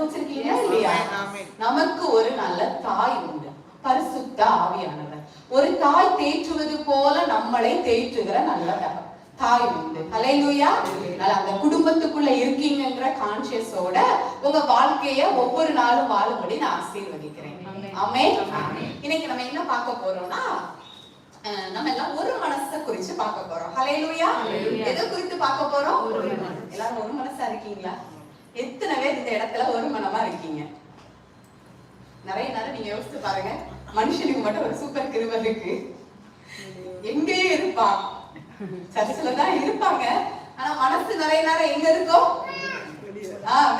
அனுபவிச்சிருக்கீங்களா இல்லையா? நமக்கு ஒரு நல்ல தாய் உண்டு, பரிசுத்த ஆவியானவர். ஒரு தாய் தேற்றுவது போல நம்மளை தேற்றுகிற நல்ல தாய் உண்டு. ஹல்லேலூயா. அந்த குடும்பத்துக்குள்ள இருக்கீங்கன்ற கான்சியஸோட உங்க வாழ்க்கைய ஒவ்வொரு நாளும் வாழும்படி நான் ஆசீர்வதிக்கிறேன். ஆமென். இன்னைக்கு நம்ம என்ன பார்க்க போறோம்னா, நம்ம எல்லாம் ஒரு மனசை குறிச்சு பார்க்க போறோம். ஹல்லேலூயா. எதை குறித்து பார்க்க போறோம்? எல்லாரும் ஒரு மனசா இருக்கீங்களா? எத்தனை பேர் இந்த இடத்துல ஒரு மனமா இருக்கீங்க? நிறைய நேரம் நீங்க யோசிச்சு பாருங்க. மனுஷனுக்கு மட்டும் ஒரு சூப்பர் கிருபை இருக்கு. எங்கேயும் இருப்பான், சர்ச்சில் தான் இருப்பாங்க, ஆனா மனசு நிறைய நேரம் எங்க இருக்கும்?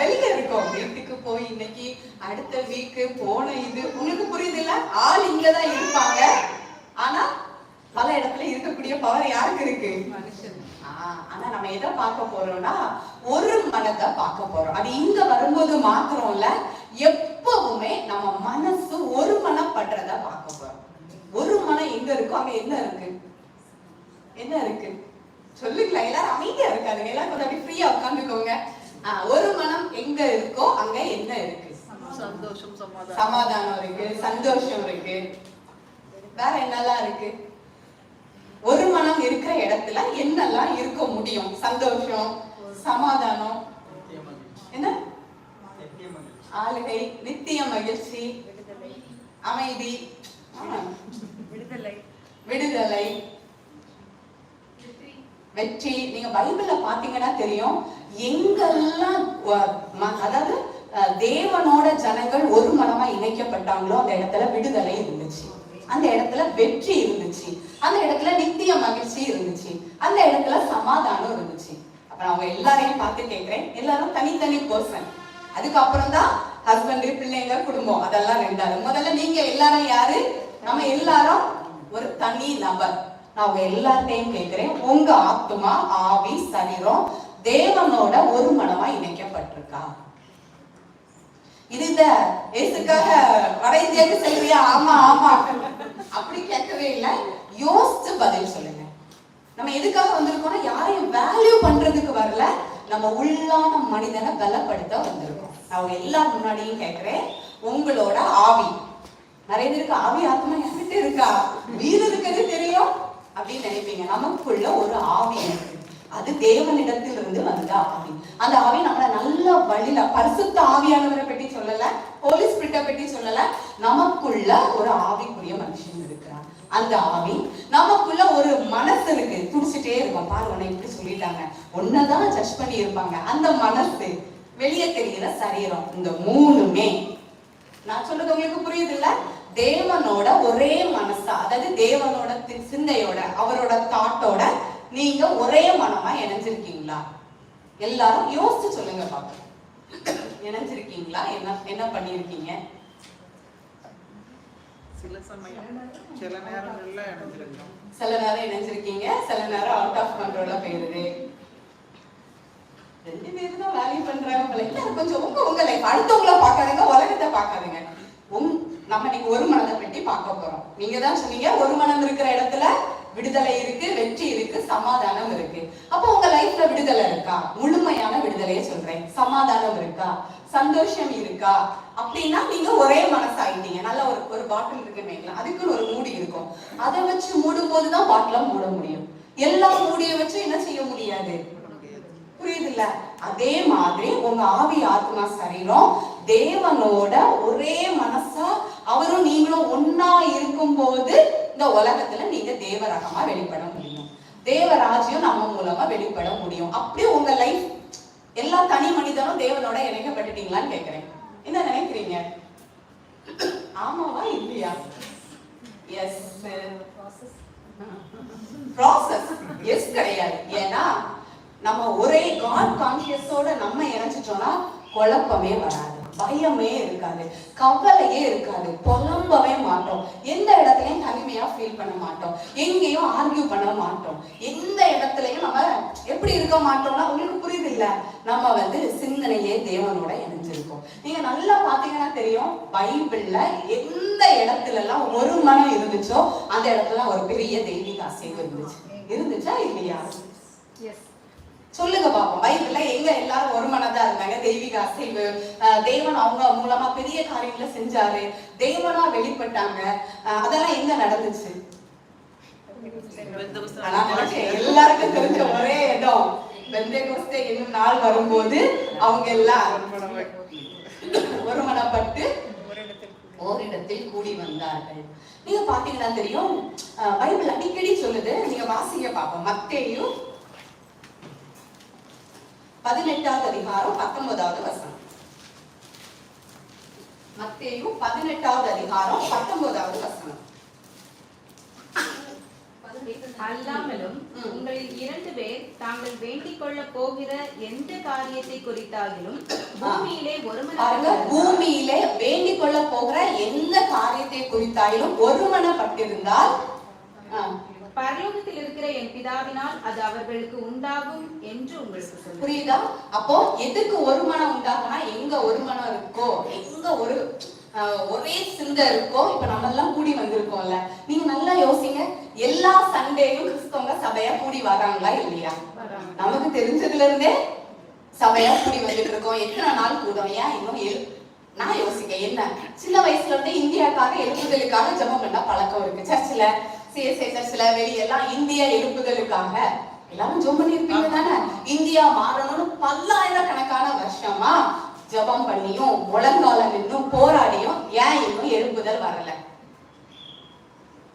வெளியே இருக்கும். வீட்டுக்கு போய் இன்னைக்கு அடுத்த வீக்கு போன இது உங்களுக்கு புரியுது இல்ல? ஆள் இங்கதான் இருப்பாங்க, ஆனா பல இடத்துல இருக்கக்கூடிய பவர் யாருக்கு இருக்கு? மனுஷன். ஆனா நம்ம எதை பார்க்க போறோம்னா, ஒரு மனதை பார்க்க போறோம். அது இங்க வரும்போது மாத்திரம் இல்ல, எப்பவுமே நம்ம மனசு ஒரு மனப்படுறத பார்க்க போறோம். ஒரு மனம் எங்க இருக்கோ அங்க என்ன இருக்கு? என்ன இருக்கு சொல்லுங்களா? எல்லாரும் அமைதியா இருக்காதுங்க, எல்லாரும் கொஞ்சம் அப்படி ஃப்ரீயா உட்காந்துக்கோங்க. ஒரு மனம் எங்க இருக்கோ அங்க என்ன இருக்கு? சந்தோஷம், சமாதானம் இருக்கு, சந்தோஷம் இருக்கு. வேற என்னெல்லாம் இருக்கு? ஒரு மனம் இருக்கிற இடத்துல என்னெல்லாம் இருக்க முடியும்? சந்தோஷம், சமாதானம், என்ன ஆளுகை, நித்திய மகிழ்ச்சி, அமைதி, விடுதலை, வெற்றி. நீங்க பைபிள்ல பாத்தீங்கன்னா தெரியும், எங்கெல்லாம் அதாவது தேவனோட ஜனங்கள் ஒரு மனமா இணைக்கப்பட்டாங்களோ அந்த இடத்துல விடுதலை இருந்துச்சு, அந்த இடத்துல வெற்றி இருந்துச்சு, அந்த இடத்துல நித்திய மகிழ்ச்சி இருந்துச்சு, அந்த இடத்துல சமாதானம் இருந்துச்சு. அப்ப நான் அவங்க எல்லாரையும் பார்த்து கேட்கிறேன், எல்லாரும் தனித்தனி பர்சன். அதுக்கப்புறம் தான் ஹஸ்பண்ட், பிள்ளைங்க, குடும்பம், அதெல்லாம் ரெண்டாவது. முதல்ல நீங்க எல்லாரும் யாரு? நம்ம எல்லாரும் ஒரு தனி நபர். நான் உங்க எல்லார்ட்டையும் கேட்கிறேன், உங்க ஆத்மா, ஆவி, சரீரம் தேவனோட ஒரு மனமா இணைக்கப்பட்டிருக்கா? இது இந்த ஏசுக்காக வட இந்தியாவுக்கு செல்வியா? ஆமா ஆமா அப்படி கேட்கவே இல்லை. யோசிச்சு பதில் சொல்லுங்க. நம்ம எதுக்காக வந்திருக்கோம்னா, யாரையும் வேல்யூ பண்றதுக்கு வரல, நம்ம உள்ளான மனிதனை பலப்படுத்த வந்திருக்கோம். அவங்க எல்லாரும் முன்னாடியும் கேட்கிறேன், உங்களோட ஆவி, நிறைய பேருக்கு ஆவி ஆத்மா என்கிட்ட இருக்கா, வீடு இருக்கிறது தெரியும் அப்படின்னு நினைப்பீங்க. நமக்குள்ள ஒரு ஆவி இருக்கு, அது தேவனிடத்தில் இருந்து வந்த ஆவி. அந்த ஆவி நம்மள நல்ல வழியில, பரிசுத்த ஆவியானவரை பற்றி சொல்லல, ஹோலி ஸ்பிரிட்டை பற்றி சொல்லல, நமக்குள்ள ஒரு ஆவிக்குரிய மனுஷன் இருக்கிறான். அந்த ஆவி நமக்குள்ள ஒரு மனசு இருக்கு, துடிச்சிட்டே இருக்கும். பாரு உன்னை இப்படி சொல்லிட்டாங்க, ஒன்னதான் ஜட்ஜ் பண்ணி இருப்பாங்க. அந்த மனசு, வெளியே தெரிகிற சரீரம், இந்த மூணுமே நான் சொல்றது உங்களுக்கு புரியுது இல்ல? தேவனோட ஒரே மனசா, அதாவது தேவனோட சிந்தையோட, அவரோட தாட்டோட நீங்க ஒரே மனமா இணைஞ்சிருக்கீங்களா? எல்லாரும் யோசிச்சு சொல்லுங்க பாப்போம். இணைஞ்சிருக்கீங்களா? என்ன என்ன பண்ணிருக்கீங்க? சில நேரம் இணைஞ்சிருக்கீங்க, சில நேரம் அவுட் ஆஃப் கண்ட்ரோலா போயிருது. ரெண்டு பேரும் தான் வேல்யூ பண்றாங்க. கொஞ்சம் உங்க லைஃப், அடுத்தவங்கள பாக்காதுங்க, உலகத்தை பாக்காதுங்க. நம்ம நீங்க ஒரு மனதை பற்றி பார்க்க போறோம். நீங்க தான் சொன்னீங்க, ஒரு மனம் இருக்கிற இடத்துல விடுதலை இருக்கு, வெற்றி இருக்கு, சமாதானம் இருக்கு. அப்போ உங்க லைஃப்ல விடுதலை இருக்கா? முழுமையான விடுதலையை சொல்றேன். சமாதானம் இருக்கா? சந்தோஷம் இருக்கா? அப்படின்னா நீங்க ஒரே மனசாயிட்டீங்க. நல்ல ஒரு பாட்டில் இருக்குன்னு, அதுக்குன்னு ஒரு மூடி இருக்கும். அதை வச்சு மூடும் போதுதான் பாட்டில மூட முடியும். எல்லா மூடிய வச்சு என்ன செய்ய முடியாது. புரியுது இல்ல? அதே மாதிரி உங்க ஆவி, ஆத்மா, சரீரம் தேவனோட ஒரே மனசா, அவரும் நீங்களும் ஒன்னா இருக்கும் போது இந்த உலகத்துல நீங்க தேவரகமா வெளிப்பட முடியும். தேவராஜ்யம் நம்ம மூலமா வெளிப்பட முடியும். அப்படியே உங்க லைஃப் எல்லா தனி மனிதனும் தேவனோட இணைக்கப்பட்டுட்டீங்களான்னு கேக்குறேன். என்ன நினைக்கிறீங்க? ஆமாவா இல்லையா? S process. எஸ் கிடையாது. ஏன்னா நம்ம ஒரே காட் கான்சியஸோட நம்ம இணைச்சிட்டோம்னா குழப்பமே வராது, பயமே இருக்காது, கவலையே இருக்காது, புலம்பவே மாட்டோம், எந்த இடத்துலயும் தனிமையா ஃபீல் பண்ண மாட்டோம், எங்கேயும் ஆர்கியூ பண்ண மாட்டோம், எந்த இடத்துலயும் நம்ம எப்படி இருக்க மாட்டோம்னா, உங்களுக்கு புரியுது இல்ல? நம்ம சிந்தனையே தேவனோட இணைஞ்சிருக்கோம். நீங்க நல்லா பாத்தீங்கன்னா தெரியும், பைபிள்ல எந்த இடத்துல எல்லாம் ஒரு மனம் இருந்துச்சோ அந்த இடத்துல ஒரு பெரிய தெய்வீக அசைவு இருந்துச்சா இல்லையா? சொல்லுங்க பாப்போம். பைபிள்ல எங்க எல்லாரும் ஒரு மனதா இருந்தாங்க? தெய்வீக அசைவு, தேவன் அவங்க மூலமா பெரிய காரியங்களை செஞ்சாரு, தேவனா வெளிப்பட்டாங்க, அதெல்லாம் எங்க நடந்துச்சு? எல்லாருக்கும் தெரிஞ்ச ஒரே இடம் பெந்தேகோஸ்தே என்னும் நாள் வரும்போது அவங்க எல்லாம் ஒருமனப்பட்டு ஓரிடத்தில் கூடி வந்தார்கள். நீங்க பாத்தீங்கன்னா தெரியும், பைபிள் அடிக்கடி சொல்லுது, நீங்க வாசிங்க பாப்போம். மத்தேயு 18வது அதிகாரம் 19வது வசனம். மத்தேயு 18வது அதிகாரம் 19வது வசனம். அல்லாமலும் உங்களில் 2 பேர் தாங்கள் வேண்டிக் கொள்ள போகிற எந்த காரியத்தை குறித்தாலும் பூமியிலே பூமியிலே வேண்டிக் கொள்ள போகிற எந்த காரியத்தை குறித்தாலும் ஒருமனப்பட்டிருந்தால் பரலோகத்தில் இருக்கிற என் பிதாவினால் அது அவர்களுக்கு உண்டாகும் என்று உங்களுக்கு சொல்லுங்க. புரியுதா? அப்போ எதுக்கு ஒரு மனம் உண்டாகும்னா, எங்க ஒரு மனம் இருக்கோ, எங்க ஒரே சிந்தை இருக்கோ. இப்ப நம்ம எல்லாம் கூடி வந்திருக்கோம்ல, நீங்க நல்லா யோசிங்க. எல்லா சண்டேயும் கிறிஸ்தவங்க சபையா கூடி வராங்களா இல்லையா? நமக்கு தெரிஞ்சதுல இருந்தே சபையா கூடி வந்துட்டு இருக்கோம். எத்தனை நாள் கூடும்? ஏன் இன்னும் நான் யோசிக்க என்ன, சின்ன வயசுல இருந்தே இந்தியாக்காக எழுப்புதலுக்காக ஜெபம் பண்ண பழக்கம் இருக்கு. சர்ச்சில், சிஎஸ்ஐ சர்ச்சில், வெளியெல்லாம் இந்திய எழுப்புதலுக்காக எல்லாரும் ஜெபம் பண்ணிருப்பீங்க தானே? இந்தியா மாறணும்னு பல்லாயிரக்கணக்கான வருஷமா ஜெபம் பண்ணியும் முழங்கால நின்னும் போராடியும் ஏன் இன்னும் எழுப்புதல் வரல?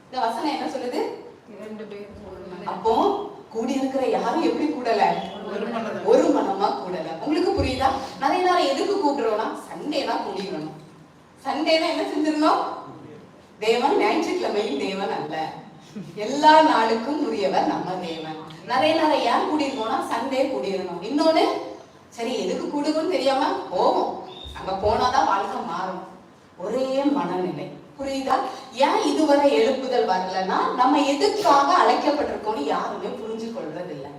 இந்த வசனம் என்ன சொல்லுது? அப்போ கூடி இருக்கிற யாரும் எப்படி கூடல? ஒரு மனமா கூடல. உங்களுக்கு புரியுதா? நிறைய நேரம் எதுக்கு கூப்பிடுறோம்னா, சண்டேனா கூடிடணும். சண்டேனா என்ன செஞ்சிடணும்? தேவன் ஞாயிற்றுக்கிழமையும் தேவன் அல்ல, எல்லா நாளுக்கும் உரியவர் நம்ம தேவன். நிறைய நேரம் ஏன் கூடியிருக்கோம்னா, சண்டே கூடிடணும். இன்னொன்னு, சரி எதுக்கு கூடுவோம்னு தெரியாம போவோம், அங்க போனாதான் வாழ்க்கை மாறும். ஒரே மனநிலை. புரியுதா? ஏன் இதுவரை எழுப்புதல் வரலன்னா, நம்ம எதுக்காக அழைக்கப்பட்டிருக்கோம்னு யாருமே புரிஞ்சு கொள்றது இல்லை.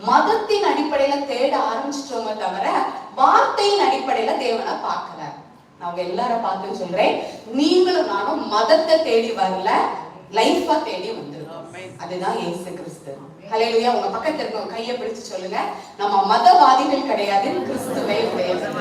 மதத்தின் அடிப்படையில தேட ஆரம்பிச்சிட்டோமே தவிர வார்த்தையின் அடிப்படையில தேவனை பார்க்கல. நான் எல்லாரும் பார்த்து சொல்றேன், நீங்களும் நானும் மதத்தை தேடி வரல, லைஃபா தேடி வந்திருக்கோம். அதுதான் இயேசு கிறிஸ்து. ஹல்லேலூயா. உங்க பக்கத்துல இருக்க கையை பிடிச்சு சொல்லுங்க, நம்ம மதவாதிகள் கிடையாது, கிறிஸ்துவை உடையவர்.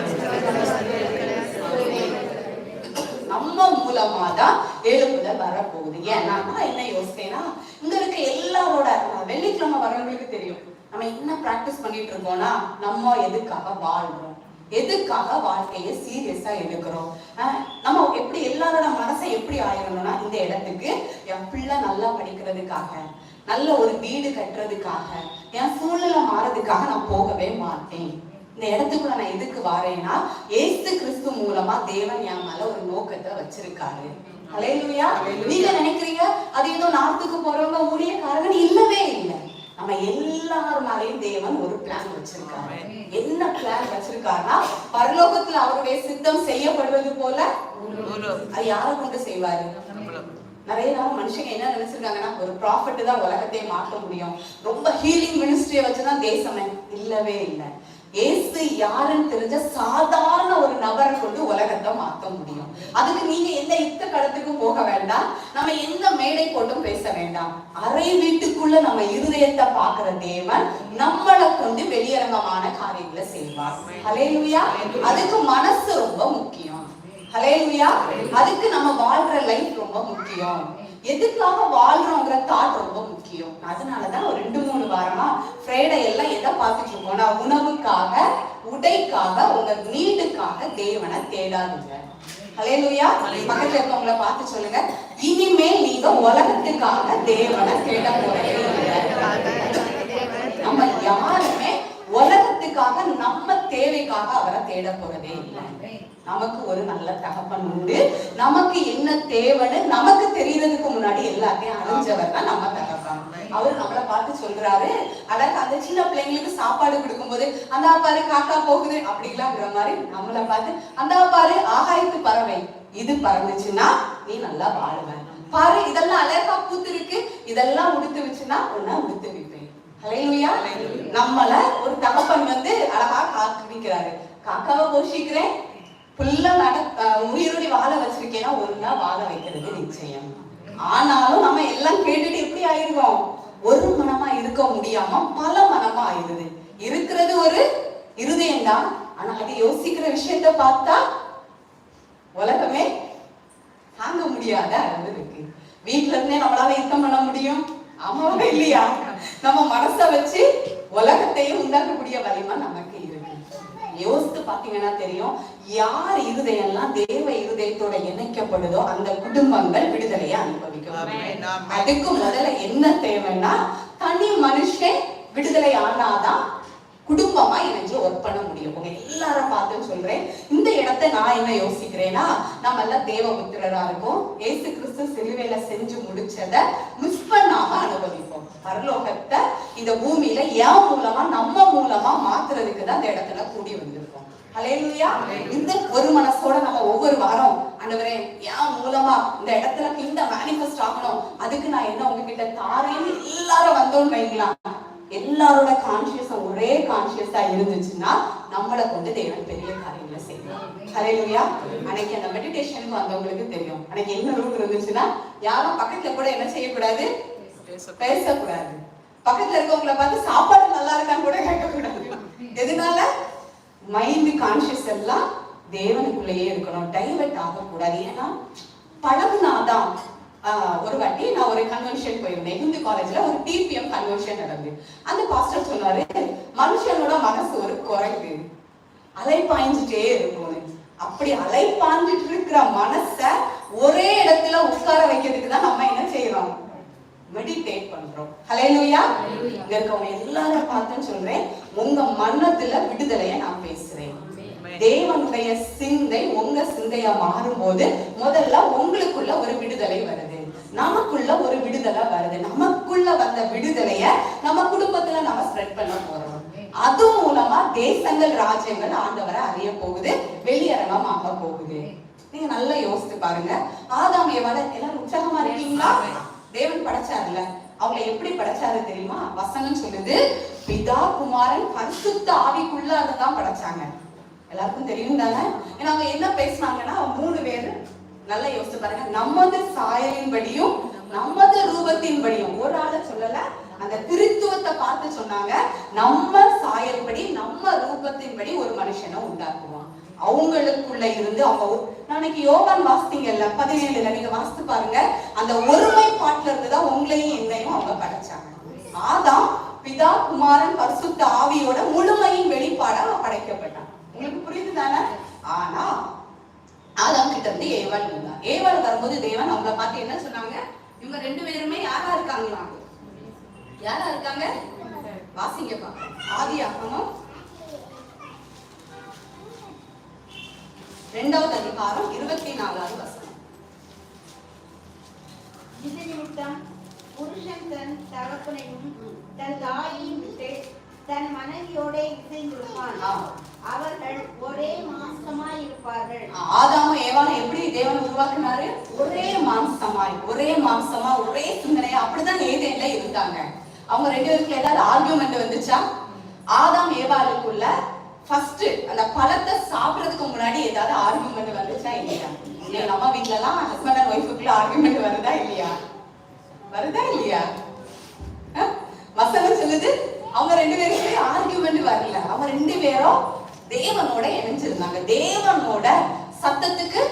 நம்ம மூலமா தான் எழுப்புதல் வரப்போகுது. ஏன்னா நான் என்ன யோசித்தேன்னா, இங்க இருக்க எல்லாரோட வெள்ளிக்கிழமை வரவங்களுக்கு தெரியும் நம்ம என்ன பிராக்டிஸ் பண்ணிட்டு இருக்கோம்னா, நம்ம எதுக்காக வாழ்றோம், எதுக்காக வாழ்க்கையை சீரியஸா எடுக்கிறோம். நம்ம எப்படி எல்லாரோட மனசை எப்படி ஆயிரணும்னா, இந்த இடத்துக்கு என் பிள்ளை நல்லா படிக்கிறதுக்காக, நல்ல ஒரு வீடு கட்டுறதுக்காக, என் சூழ்நிலை மாறதுக்காக நான் போகவே மாட்டேன். இந்த இடத்துக்குள்ள நான் எதுக்கு வாரேன்னா, ஏசு கிறிஸ்து மூலமா தேவன் என் மேல ஒரு நோக்கத்தை வச்சிருக்காரு. ஹல்லேலூயா. நீங்க நினைக்கிறீங்க அது ஏதோ நாட்டுக்கு போறவங்க ஊழியக்காரங்க, இல்லவே இல்லை. நம்ம எல்லாருனாலையும் தேவன் ஒரு பிளான் வச்சிருக்காரு. என்ன பிளான் வச்சிருக்காருன்னா, பரலோகத்துல அவருடைய சித்தம் செய்யப்படுவது போல அது யாரை கொண்டு செய்வாரு? நிறைய நேரம் மனுஷங்க என்ன நினைச்சிருக்காங்கன்னா, ஒரு ப்ராஃபிட் தான் உலகத்தையே மாற்ற முடியும், ரொம்ப ஹீலிங் மினிஸ்ட்ரியை வச்சுதான் தேசமே. இல்லவே இல்லை. ஏசு யாருன்னு தெரிஞ்ச சாதாரண ஒரு நபரை கொண்டு உலகத்தை மாற்ற முடியும். அதுக்கு நீங்க எந்த யுத்த களத்துக்கும் போக வேண்டாம், நம்ம எந்த மேடை போட்டும் பேச வேண்டாம். அறை வீட்டுக்குள்ள நம்ம இருதயத்தை பாக்குற தேவன் நம்மளை கொண்டு வெளியரங்கமான காரியங்களை செய்வார். ஹல்லேலூயா. அதுக்கு மனசு ரொம்ப முக்கியம். ஹல்லேலூயா. அதுக்கு நம்ம வாழ்ற லைஃப் ரொம்ப முக்கியம். எதுக்காக வாழ்றோங்கிற தாட் ரொம்ப முக்கியம். அதனாலதான் ஒரு 2-3 வாரமா ஃப்ரைடே எல்லாம் எதை பார்த்துட்டு இருக்கோம்னா, உணவுக்காக, உடைக்காக, உங்க நீடுக்காக தேவனை தேடாதுங்க. ஹல்லேலூயா. பக்கத்துல இருக்கவங்களை பார்த்து சொல்லுங்க, இனிமேல் நீங்க உலகத்துக்காக தேவனை தேட போறதே இல்லை. நம்ம யாருமே உலகத்துக்காக, நம்ம தேவைக்காக அவரை தேட போறதே இல்லை. நமக்கு ஒரு நல்ல தகப்பன் உண்டு. நமக்கு என்ன தேவைன்னு நமக்கு தெரியறதுக்கு முன்னாடி எல்லாத்தையும் அறிஞ்சவர் தான் நம்ம தகப்பன். அவர் நம்மளை பார்த்து சொல்றாரு, அதாவது அந்த சின்ன பிள்ளைங்களுக்கு சாப்பாடு கொடுக்கும் போது, அந்த பாரு காக்கா போகுது அப்படிங்களாங்கிற மாதிரி நம்மளை பார்த்து, அந்த பாரு ஆகாயத்து பறவை, இது பறந்துச்சுன்னா நீ நல்லா வாழுவ, பாரு இதெல்லாம் அழகா பூத்து இருக்கு, இதெல்லாம் உடுத்து வச்சுன்னா உன்ன உடுத்து வைப்பேன். ஹல்லேலூயா. நம்மள ஒரு தகப்பன் அழகா காக்கிறாரு, காக்காவை போஷிக்கிறேன், புல்ல உயிரோடி வாழ வச்சிருக்கேன்னா ஒரு நாள் வாழ வைக்கிறது நிச்சயம். ஆனாலும் நம்ம எல்லாம் கேட்டுட்டு எப்படி ஆயிருவோம்? ஒரு மனமா இருக்க முடியாம பல மனமா ஆயிடுது. இருக்கிறது ஒரு இருதயம் தான். ஆனா அது யோசிக்கிற விஷயத்த பார்த்தா உலகமே தாங்க முடியாத அளவு இருக்கு. வீட்டுல இருந்தே நம்மளால யுத்தம் பண்ண முடியும்? ஆமாவா இல்லையா? நம்ம மனச வச்சு உலகத்தையும் உண்டாக்கக்கூடிய வலிமை நமக்கு இருக்கு. யோசித்து பாத்தீங்கன்னா தெரியும், யார் இருதயம்லாம் தேவ இருதயத்தோட இணைக்கப்படுதோ அந்த குடும்பங்கள் விடுதலையை அனுபவிக்கும். அதுக்கு முதல்ல என்ன தேவைன்னா, தனி மனுஷன் விடுதலை ஆனாதான் குடும்பமா இணைஞ்சு ஒர்க் பண்ண முடியும். உங்க எல்லாரும் பார்த்து சொல்றேன், இந்த இடத்தை நான் என்ன யோசிக்கிறேன்னா, நம்ம எல்லாம் தேவபுத்திரரா இருக்கும். ஏசு கிறிஸ்து சிலுவையில செஞ்சு முடிச்சத மிஸ் பண்ணாம அனுபவிப்போம். பரலோகத்தை இந்த பூமியில என் மூலமா நம்ம மூலமா மாத்துறதுக்கு தான் இந்த இடத்துல கூடி வந்திருக்கோம். ஹல்லேலூயா. இந்த ஒரு மனசோட நம்ம ஒவ்வொரு வாரம், ஆண்டவரே என் மூலமா இந்த இடத்துல இந்த மேனிஃபெஸ்ட் ஆகணும், அதுக்கு நான் என்ன உங்ககிட்ட தாரேன்னு எல்லாரும் வந்தோம்னு வைக்கலாம். எல்லாரோட கான்சியஸும் ஒரே கான்சியஸா இருந்துச்சுன்னா நம்மளை கொண்டு தேவன் பெரிய காரியங்களை செய்யலாம். ஹல்லேலூயா. அன்னைக்கு அந்த மெடிடேஷனுக்கு வந்தவங்களுக்கு தெரியும், அன்னைக்கு என்ன ரூல் இருந்துச்சுன்னா, யாரும் பக்கத்துல கூட என்ன செய்யக்கூடாது, பேசக்கூடாது. பக்கத்துல இருக்கவங்களை பார்த்து சாப்பாடு நல்லா இருக்கான்னு கூட கேட்கக்கூடாது. எதனால? மைண்ட் கான்சியஸ் எல்லாம் தேவனுக்குள்ளேயே இருக்கணும், டைவர்ட் ஆகக்கூடாது. ஏன்னா பழகுனாதான். ஒரு வாட்டி நான் ஒரு கன்வென்ஷன் போயிருந்தேன், ஹிந்து காலேஜ்ல ஒரு டிபிஎம் கன்வென்ஷன் நடந்து. அந்த பாஸ்டர் சொன்னாரு, மனுஷனோட மனசு ஒரு குறைவு, அலைப்பாய்ஞ்சிட்டே இருக்கும். அப்படி அலைப்பாய்ஞ்சிட்டு இருக்கிற மனச ஒரே இடத்துல உட்கார வைக்கிறதுக்கு தான் நம்ம என்ன செய்யறோம், மெடிடேட் பண்றோம். ஹல்லேலூயா. இங்க இருக்கவங்க எல்லாரும் பார்த்துன்னு சொல்றேன், உங்க மனத்துல விடுதலையை நான் பேசுறேன். தேவனுடைய சிந்தை உங்க சிந்தையா மாறும்போது முதல்ல உங்களுக்குள்ள ஒரு விடுதலை வருது, நமக்குள்ள ஒரு விடுதலை வருது. நமக்குள்ள வந்த விடுதலைய நம்ம குடும்பத்துல நம்ம ஸ்ப்ரெட் பண்ண போறோம். அது மூலமா தேசங்கள் ராஜ்யங்கள் ஆண்டவரை அறிய போகுது, வெளியரங்கம் ஆக போகுது. நீங்க நல்லா யோசித்து பாருங்க. ஆதாம் ஏவாள எல்லாரும் உற்சாகமா இருக்கீங்களா? தேவன் படைச்சாருல, அவங்க எப்படி படைச்சாரு தெரியுமா? வசனம் சொல்லுது, பிதா குமாரன் பரிசுத்த ஆவிக்குள்ள அதுதான் படைச்சாங்க. எல்லாருக்கும் தெரியும் தானே? ஏன்னா அவங்க என்ன பேசினாங்கன்னா, 3 பேரு நல்லா யோசிச்சு பாருங்க, நமது சாயலின்படியும் நமது ரூபத்தின்படியும். ஒரு ஆளை சொல்லல, அந்த திருத்துவத்தை பார்த்து சொன்னாங்க, நம்ம சாயல்படி நம்ம ரூபத்தின்படி ஒரு மனுஷனை உண்டாக்குவான். அவங்களுக்குள்ள இருந்து அவங்க நாளைக்கு யோவான் வாசித்தீங்கல்ல 17ல நீங்க வாசித்து பாருங்க, அந்த ஒருமைப்பாட்டுல இருந்துதான் உங்களையும் என்னையும் அவங்க படைச்சாங்க. ஆதாம் பிதா குமாரன் பரிசுத்த ஆவியோட முழுமையின் வெளிப்பாட படைக்கப்பட்டான். உங்களுக்கு புரியுது தானே? ஆனா ஆதாம் கிட்ட இருந்து ஏவாள் வந்தா. ஏவாள் வரும்போது தேவன் அவங்கள பார்த்து என்ன சொன்னாங்க? இவங்க 2 பேருமே யாரா இருக்காங்களா? யாரா இருக்காங்க? வாசிங்கப்பா. ஆதியாகமம் 2வது அதிகாரம் 24வது வசனம். இது நிமித்தம் புருஷன் தன் தகப்பனையும் தன் தாயையும் விட்டு தன் மனைவியோட இசைந்திருப்பான், அவர்கள் ஒரே மாம்சமாய் இருப்பார்கள். ஆதாமும் ஏவாளும் எப்படி தேவன் உருவாக்குனாரு? ஒரே மாம்சமாய், ஒரே மாம்சமா, ஒரே சிந்தனையா. அப்படிதான் ஏதேன்ல இருந்தாங்க. அவங்க 2 பேருக்குள்ள ஏதாவது ஆர்கியூமெண்ட் வந்துச்சா? ஆதாம் ஏவாளுக்குள்ள ஃபர்ஸ்ட் அந்த பழத்தை சாப்பிடறதுக்கு முன்னாடி ஏதாவது ஆர்கியூமெண்ட் வந்துச்சா? இல்லையா? நீங்க நம்ம வீட்ல எல்லாம் ஹஸ்பண்ட் அண்ட் ஒய்ஃபுக்குள்ள ஆர்கியூமெண்ட் வருதா இல்லையா? வருதா இல்லையா? வசனம் சொல்லுது, அவங்க 2 பேருக்குள்ளே ஆர்கியூமெண்ட் வரல. அவங்க 2 பேரும் தேவனோட இணைஞ்சிருந்தாங்க. தேவனோட சத்தத்துக்கு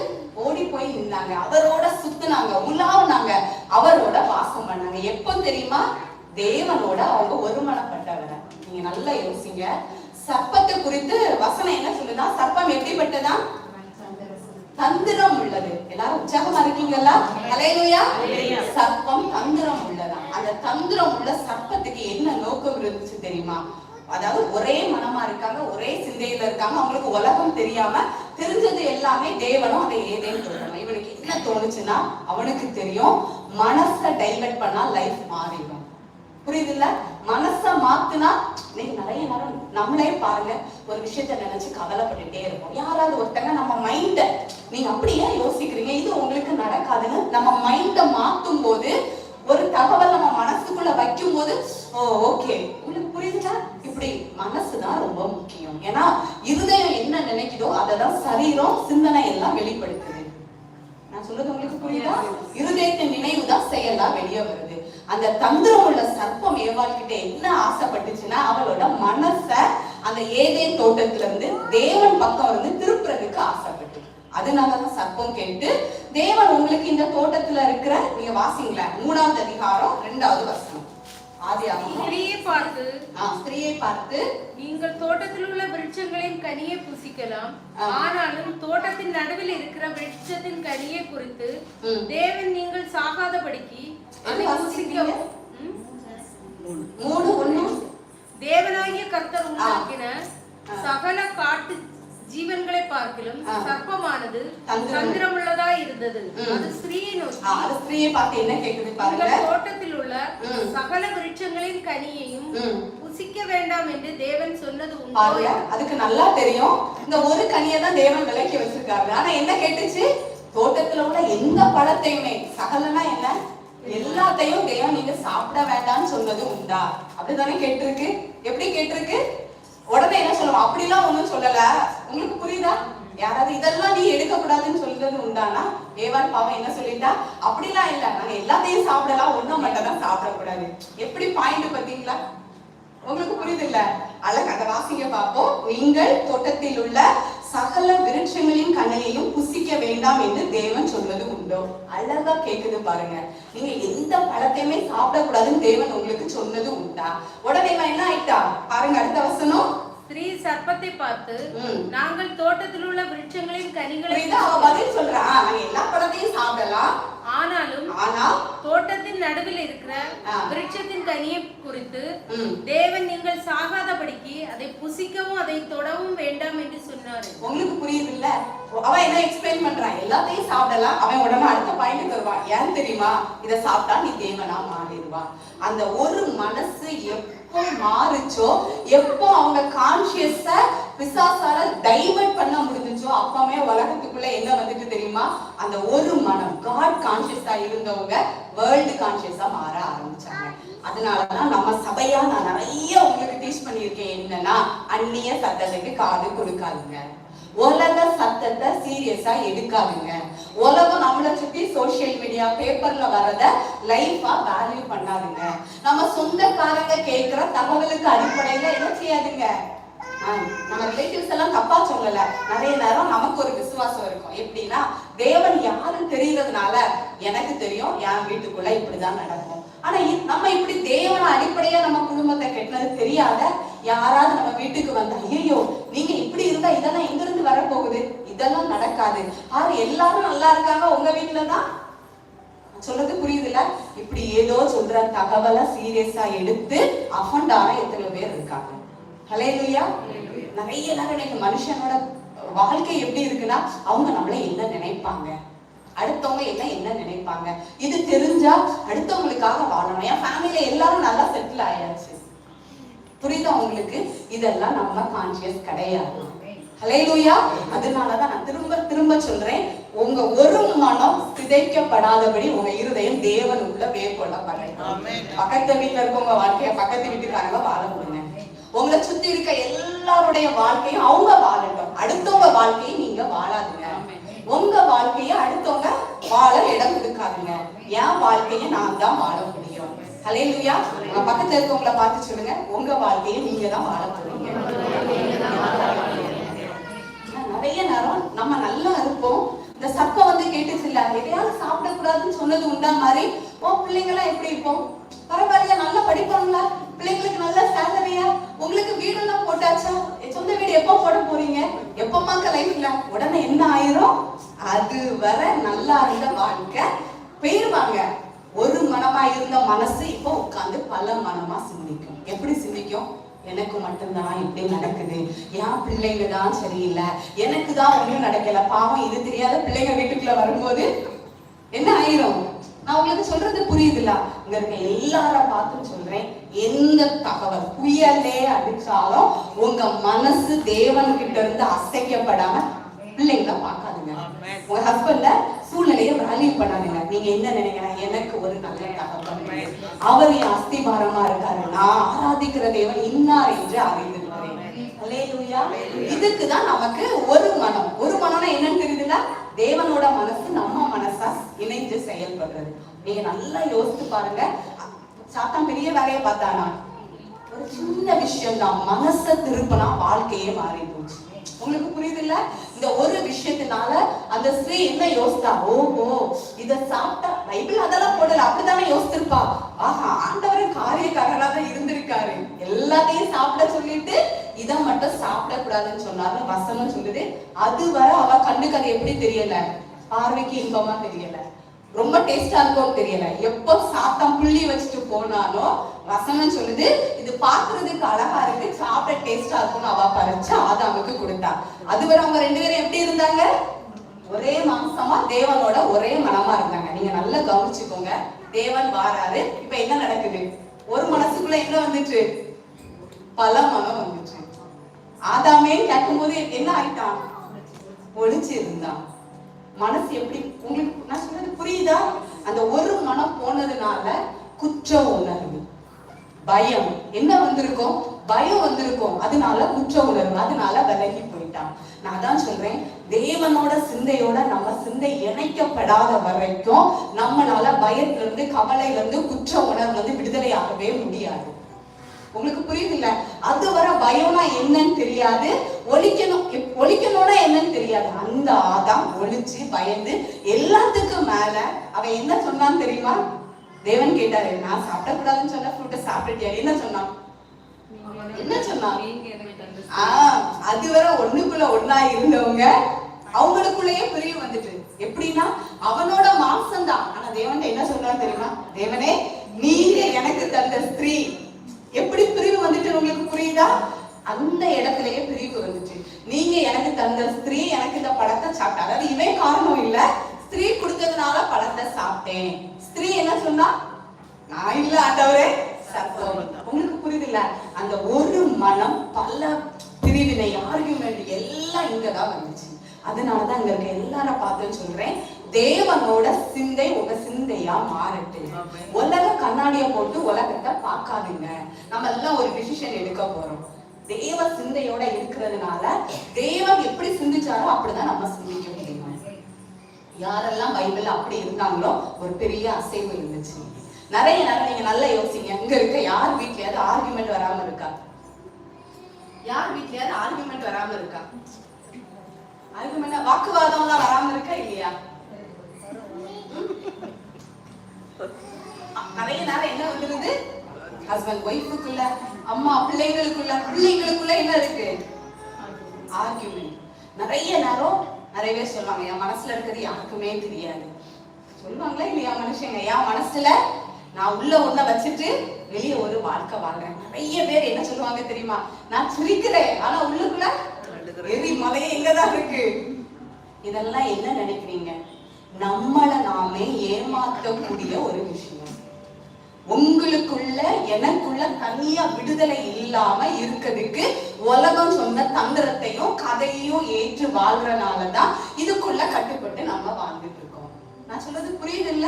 ஓடி போய் நின்னாங்க, அவரோட சுத்துனாங்க, உலாவுனாங்க, அவரோட வாசம் பண்ணாங்க. எப்போ தெரியுமா? தேவனோட அவங்க ஒருமனப்பட்டவரை. நீங்க நல்லா யோசிங்க. சர்ப்பத்தை குறித்து வசனம் என்ன சொல்லுதா? சர்ப்பம் எப்படிப்பட்டதா? தந்திரம் உள்ளது. எல்லாரும் உற்சாகமா இருக்கீங்களா? ஹல்லேலூயா. சர்ப்பம் தந்திரம் உள்ளதா. அந்த தந்திரம் உள்ள சர்ப்பத்துக்கு என்ன நோக்கம் இருந்துச்சு தெரியுமா? அதாவது ஒரே மனமா இருக்காங்க, ஒரே சிந்தையில இருக்காங்க, அவங்களுக்கு உலகம் தெரியாம தெரிஞ்சது எல்லாமே தேவனும் அதை ஏதேன்னு சொல்றாங்க. இவனுக்கு என்ன தோணுச்சுன்னா, அவனுக்கு தெரியும் மனசை டைவர்ட் பண்ணா லைஃப் மாறிடும். புரியுதுல்ல? மனசை மாத்துனா, நீங்க நிறைய நேரம் நம்மளே பாருங்க, ஒரு விஷயத்த நினைச்சு கவலைப்பட்டுட்டே இருப்போம். யாராவது ஒருத்தங்க நம்ம மைண்ட, நீங்க அப்படியே யோசிக்கிறீங்க, இது உங்களுக்கு நடக்காதுன்னு நம்ம மைண்ட மாத்தும் போது, ஒரு தகவல் நம்ம மனசுக்குள்ள வைக்கும் போது, ஓ ஓகே, உங்களுக்கு புரியுதுல? இப்படி மனசுதான் ரொம்ப முக்கியம். ஏன்னா இருதயம் என்ன நினைக்குதோ அததான் சரீரம் சிந்தனை எல்லாம் வெளிப்படுத்துது. நான் சொல்றது உங்களுக்கு புரியுதா? இருதயத்தின் நினைவுதான் செயலா வெளியே வருது. அந்த தந்திரம் உள்ள சர்ப்பம் ஏவாள் கிட்ட என்ன ஆசைப்பட்டுச்சுன்னா அவளோட மனச அந்த ஏதேன் தோட்டத்துல இருந்து தேவன் பக்கம் இருந்து திருப்புறதுக்கு ஆசைப்பட்டு, அதனாலதான் சர்ப்பம் கேட்டு தேவன் உங்களுக்கு இந்த தோட்டத்துல இருக்கிற, நீங்க வாசிங்களா 3ஆவது அதிகாரம் 2வது வசனம். ஸ்திரீயை பார்த்து நீங்கள் தோட்டத்தில் உள்ள விருட்சங்களின் கனியை புசிக்கலாம், ஆனாலும் தோட்டத்தின் நடுவில் இருக்கிற விருட்சத்தின் கனியை குறித்து தேவன் நீங்கள் சாகாதபடிக்கு அதை புசிக்கவும். தேவனாகிய கர்த்தர் உண்டாக்கின சகல காட்டு ஜீவன்களை பார்க்கிலும் சர்ப்பமானது தந்திரமுள்ளதாய் இருந்தது. அது ஸ்திரீயை நோக்கி, ஸ்திரீயை பார்த்து என்ன கேக்குது பாருங்க, தோட்டத்தில் உள்ள சகல விருட்சங்களின் கனியையும் புசிக்க வேண்டாம் என்று தேவன் சொன்னது உண்டோ? அதுக்கு நல்லா தெரியும் இந்த ஒரு கனியை தான் தேவன் விலக்கி வச்சிருக்காரு. ஆனா என்ன கேட்டுச்சு, தோட்டத்துல உள்ள எந்த பழத்தையுமே, சகலனா என்ன, எல்லாத்தையும் தேவன் நீங்க சாப்பிட வேண்டாம்னு சொன்னது உண்டா? அப்படிதானே கேட்டிருக்கு. எப்படி கேட்டிருக்கு? உடனே என்ன சொல்லுவோம், அப்படிலாம் ஒண்ணும் சொல்லல. உங்களுக்கு புரியுதா? யாராவது இதெல்லாம் நீ எடுக்க கூடாதுன்னு சொல்றது உண்டானா? ஏவாள் பாவம் என்ன சொல்லிட்டா, அப்படிலாம் இல்ல, நாங்க எல்லாத்தையும் சாப்பிடலாம், ஒண்ணும் மட்டும் தான் சாப்பிடக்கூடாது. எப்படி பாயிண்ட் பாத்தீங்களா? உங்களுக்கு புரியுது இல்ல? அழகு அந்த வாசிங்க பார்ப்போம். நீங்கள் தோட்டத்தில் உள்ள சகல விருட்சங்களின் கனியையும் புசிக்க வேண்டாம் என்று தேவன் சொன்னது உண்டோ? அழகா கேக்குது பாருங்க. நீங்க எந்த பழத்தையுமே சாப்பிடக்கூடாதுன்னு தேவன் உங்களுக்கு சொன்னது உண்டா? உடனே என்ன ஆயிட்டா பாருங்க, அடுத்த வசனம். ஸ்திரீ சர்ப்பத்தை பார்த்து நாங்கள் தோட்டத்தில் உள்ள விருட்சங்களின் கனிகளை, அவ பதில் சொல்றா, நாங்க எல்லா பழத்தையும் சாப்பிடலாம், ஆனாலும் தோட்டத்தின் நடுவில் இருக்கிற விருட்சத்தின் கனியை குறித்து தேவன் நீங்கள் சாகாதபடிக்கு அதை புசிக்கவும் அதை தொடவும் வேண்டாம் என்று சொன்னார். உங்களுக்கு புரியுது இல்ல? அவன் என்ன எக்ஸ்பிளைன் பண்றான், எல்லாத்தையும் சாப்பிடலாம். அவன் உடனே அடுத்த பாயிண்ட் வருவான், ஏன் தெரியுமா, இதை சாப்பிட்டா நீ தேவனா மாறிடுவா. அந்த ஒரு மனசு எப்போ மாறுச்சோ, எப்போ அவங்க கான்சியஸ பிசாசால டைவர்ட் பண்ண முடிஞ்சுச்சோ, அப்பவே உலகத்துக்குள்ள என்ன வந்துட்டு தெரியுமா, அந்த ஒரு மனம் காட் கான்சியஸா இருந்தவங்க வேர்ல்டு கான்சியஸா மாற ஆரம்பிச்சாங்க. அதனாலதான் நம்ம சபையா நான் நிறைய உங்களுக்கு டீச் பண்ணியிருக்கேன், என்னன்னா அந்நிய சத்தத்துக்கு காது கொடுக்காதுங்க, உலக சத்தத்தை சீரியஸா எடுக்காதுங்க, உலகம் நம்மளை சுத்தி சோசியல் மீடியா பேப்பர்ல வரத லைஃபா வேல்யூ பண்ணாதுங்க, நம்ம சொந்தக்காரங்க கேட்கிற தகவலுக்கு அடிப்படையில என்ன செய்யாதுங்க. நம்ம ரிலேட்டிவ்ஸ் எல்லாம் தப்பா சொல்லல, நிறைய நேரம் நமக்கு ஒரு விசுவாசம் இருக்கும். எப்படின்னா தேவன் யாரும் தெரியறதுனால எனக்கு தெரியும் என் வீட்டுக்குள்ள இப்படிதான் நடக்கும். ஆனா நம்ம இப்படி தேவன அடிப்படையா நம்ம குடும்பத்தை கெட்டினது தெரியாத யாராவது நம்ம வீட்டுக்கு வந்தா, ஐயோ நீங்க இப்படி இருந்தா இதெல்லாம் எங்க இருந்து வரப்போகுது, இதெல்லாம் நடக்காது, எல்லாரும் நல்லா இருக்காங்க உங்க வீட்டுலதான் சொல்றது புரியுது இல்ல? இப்படி ஏதோ சொல்ற தகவலை சீரியஸா எடுத்து அஃபண்ட் ஆன எத்தனை பேர் இருக்காங்க. ஹல்லேலூயா. நிறைய நேரம் மனுஷனோட வாழ்க்கை எப்படி இருக்குன்னா, அவங்க நம்மள என்ன நினைப்பாங்க, அடுத்தவங்க என்ன நினைப்பாங்க, இது தெரிஞ்சா அடுத்தவங்களுக்காக வாழணும். என் ஃபேமிலியில எல்லாரும் நல்லா செட்டில் ஆயாச்சு, புரியுதா உங்களுக்கு? இதெல்லாம் நம்ம கான்சியஸ் கிடையாது. ஹல்லேலூயா. அதனாலதான் நான் திரும்ப திரும்ப சொல்றேன், உங்க ஒரு மனம் சிதைக்கப்படாதபடி உங்க இருதயம் தேவன் உள்ள மேற்கொள்ளப்படணும். பக்கத்து வீட்டுல இருக்கவங்க வாழ்க்கைய பக்கத்து வீட்டுக்காரங்க வாழ முடியும். உங்களை சுத்தி இருக்க எல்லாருடைய வாழ்க்கையும் அவங்க வாழட்டும், அடுத்தவங்க வாழ்க்கையை நீங்க வாழாதுங்க. உங்க வாழ்க்கைய அடுத்தவங்க வாழ இடம் கொடுக்காதுங்க. என் வாழ்க்கைய நான் தான் வாழ முடியும். ஹல்லேலூயா. உங்க பக்கத்துல இருக்கவங்களை பார்த்து சொல்லுங்க, உங்க வாழ்க்கையை நீங்க தான் வாழ போறீங்க. நிறைய நேரம் நம்ம நல்லா இருப்போம், இந்த சர்ப்பம் வந்து கேட்டுச்சு இல்ல, எதையாவது சாப்பிடக்கூடாதுன்னு சொன்னது உண்டா மாதிரி, பிள்ளைங்க எல்லாம் எப்படி இருப்போம், பரவாயில்ல நல்லா படிப்பாங்களா, பிள்ளைங்களுக்கு நல்ல சேலரியா, உங்களுக்கு வீடெல்லாம் போட்டாச்சா, சொந்த வீடு எப்போ போட போறீங்க, எப்பமாக்க லைஃப்ல, உடனே என்ன ஆயிரும், அது வர நல்லா இருந்த வாழ்க்கை போயிருவாங்க. ஒரு மனமா இருந்த மனசு இப்போ உட்கார்ந்து பல மனமா சிந்திக்கும். எப்படி சிந்திக்கும், எனக்கு மட்டும்தான் இப்படி நடக்குது, என் பிள்ளைங்க தான் சரியில்லை, எனக்கு தான் ஒண்ணும் நடக்கல, பாவம் இது தெரியாத பிள்ளைங்க வீட்டுக்குள்ள வரும்போது என்ன ஆயிரும். நான் உங்களுக்கு சொல்றது புரியுதுல்ல? இங்க இருக்க எல்லார பார்த்து சொல்றேன், எந்த தகவல் புயலே அடிச்சாலும் உங்க மனசு தேவன் கிட்ட இருந்து அசைக்கப்படாம பிள்ளைங்களை பார்க்காதுங்க. உங்க ஹஸ்பண்ட சூழ்நிலையை வேல்யூ பண்ணாதுங்க. நீங்க என்ன நினைக்கிறேன், எனக்கு ஒரு நல்ல தகவல், அவர் என் அஸ்திபாரமா இருக்காரு, நான் ஆராதிக்கிற தேவன் இன்னார் என்று அறிந்திருக்கிறேன். இதுக்குதான் நமக்கு ஒரு மனம். ஒரு மனம்னா என்னன்னு தெரியுதுல்ல? தேவனோட மனசு நம்ம மனசா இணைஞ்சு செயல்படுறது. நீங்க நல்லா யோசித்து பாருங்க. சாத்தான் பெரிய வேலையை பார்த்தானா? ஒரு சின்ன விஷயம் தான், மனசை திருப்பினா வாழ்க்கையே மாறி போச்சு. உங்களுக்கு புரியுது இல்ல? இந்த ஒரு விஷயத்தினால அந்த ஸ்திரீ என்ன யோசித்தா? ஓஹோ, இத சாப்பிட்டா, பைபிள் அதெல்லாம் போடல, அப்படித்தானே யோசிச்சிருப்பா. ஆஹா, ஆண்டவரின் காரியக்காரரா தான் இருந்திருக்காரு, எல்லாத்தையும் சாப்பிட சொல்லிட்டு இதை மட்டும் சாப்பிடக்கூடாதுன்னு சொன்னாரு. வசனம் சொல்லுது, அதுவரை அவ கண்ணுக்கு அது எப்படி தெரியல, பார்வைக்கு இன்பமா தெரியல, ரொம்ப டேஸ்டா இருக்கும் தெரியல. எப்போ சாத்தம் புள்ளி வச்சுட்டு போனாலோ வசனம் சொல்லுது, இது பாக்குறதுக்கு அழகா இருக்கு, சாப்பிட டேஸ்டா இருக்கும்னு அவ பறிச்சு ஆதாமுக்கு கொடுத்தா. அதுவரை அவங்க 2 பேரும் எப்படி இருந்தாங்க? ஒரே மாம்சமா தேவனோட ஒரே மனமா இருந்தாங்க. நீங்க நல்லா கவனிச்சுக்கோங்க. தேவன் வாராரு, இப்ப என்ன நடக்குது? ஒரு மனசுக்குள்ள என்ன வந்துச்சு? பல மனம் வந்துச்சு. ஆதாமே கேட்கும் போது என்ன ஆயிட்டான்? ஒளிச்சு இருந்தான். மனசு எப்படி? உங்களுக்கு நான் சொல்றது புரியுதா? அந்த ஒரு மனம் போனதுனால குற்ற உணர்வு, பயம் என்ன வந்திருக்கும்? பயம் வந்திருக்கும், அதனால குற்ற உணர்வு, அதனால விலகி போயிட்டான். நான் தான் சொல்றேன், தேவனோட சிந்தையோட நம்ம சிந்தை இணைக்கப்படாத வரைக்கும் நம்மளால பயத்துல இருந்து, கவலையில இருந்து, குற்ற உணர்வுல இருந்து விடுதலை ஆகவே முடியாது. உங்களுக்கு புரியுது இல்ல? அதுவரை பயம்னா என்னன்னு தெரியாது, ஒழிக்கணும்னா என்னன்னு தெரியாது. அந்த ஆதாம் ஒழிச்சு பயந்து எல்லாத்துக்கும் மேல அவன் என்ன சொன்னான்னு தெரியுமா? தேவன் கேட்டாரு, நான் சாப்பிடக்கூடாதுன்னு சொன்ன ஃப்ரூட்டை சாப்பிட்டுட்டியா? என்ன சொன்னான்? என்ன சொன்னான்? அதுவரை ஒண்ணுக்குள்ள ஒண்ணா இருந்தவங்க அவங்களுக்குள்ளேயே பிரிவு வந்துட்டு. எப்படின்னா அவனோட மாம்சம் தான், ஆனா தேவன் என்ன சொன்னான்னு தெரியுமா? தேவனே, நீங்க எனக்கு தந்த ஸ்திரீ. எப்படி பிரிவு வந்துட்டு உங்களுக்கு புரியுதா? அந்த இடத்துலயே பிரிவு வந்துச்சு. நீங்க எனக்கு தந்த ஸ்திரீ எனக்கு இந்த பழத்தை சாப்பிட்டா, அதாவது இவன் காரணம் இல்ல, ஸ்திரீ கொடுத்ததுனால பழத்தை சாப்பிட்டேன். ஸ்திரீ என்ன சொன்னா? நான் இல்ல ஆண்டவரே, சத்தம். உங்களுக்கு புரியுது இல்ல? அந்த ஒரு மனம் பல பிரிவினை, ஆர்குமெண்ட் எல்லாம் இங்கதான் வந்துச்சு. அதனாலதான் இங்க இருக்க எல்லாரும் பார்த்து சொல்றேன், தேவனோட சிந்தை உங்க சிந்தையா மாறட்டு. உலக கண்ணாடிய போட்டு உலகத்தை பார்க்காதீங்க. நம்ம எல்லாம் ஒரு டிசிஷன் எடுக்க போறோம். தேவ சிந்தையோட இருக்கிறதுனால தேவன் எப்படி சிந்திச்சாரோ அப்படிதான் நம்ம சிந்திக்க முடியும். யாரெல்லாம் பைபிள்ல அப்படி இருந்தாங்களோ ஒரு பெரிய அசைவு இருந்துச்சு. நிறைய நேரம் நீங்க நல்லா யோசிங்க, இங்க இருக்க யார் வீட்லயாவது ஆர்குமெண்ட் வராம இருக்கா? யார் வீட்லயாவது ஆர்குமெண்ட் வராம இருக்கா? ஆர்குமெண்ட், வாக்குவாதம் எல்லாம் வராம இருக்கா இல்லையா? நிறைய நேரம் என்ன வந்துருது? ஹஸ்பண்ட் ஒய்ஃபுக்குள்ள, அம்மா பிள்ளைங்களுக்குள்ள என்ன இருக்கு? ஆர்குமெண்ட். நிறைய நேரம் நிறைய பேர் சொல்லுவாங்க, என் மனசுல இருக்கிறது யாருக்குமே தெரியாது. சொல்லுவாங்களா இல்லையா மனுஷங்க? என் மனசுல நான் உள்ள ஒண்ண வச்சுட்டு வெளியே ஒரு வாழ்க்கை வாழ்றேன். நிறைய பேர் என்ன சொல்லுவாங்க தெரியுமா? நான் சிரிக்கிறேன், ஆனா உள்ளுக்குள்ள எரி மலையே எங்கதான் இருக்கு. இதெல்லாம் என்ன நினைக்கிறீங்க? நம்மளை நாமே ஏமாற்றக்கூடிய ஒரு விஷயம். உங்களுக்குள்ள எனக்குள்ள தனியா விடுதலை இல்லாம இருக்கிறதுக்கு உலகம் சொன்ன தந்திரத்தையும் கதையையும் ஏற்று வாழ்றனாலதான் இதுக்குள்ள கட்டுப்பட்டு நம்ம வாழ்ந்துட்டு இருக்கோம். நான் சொல்றது புரியுது இல்ல?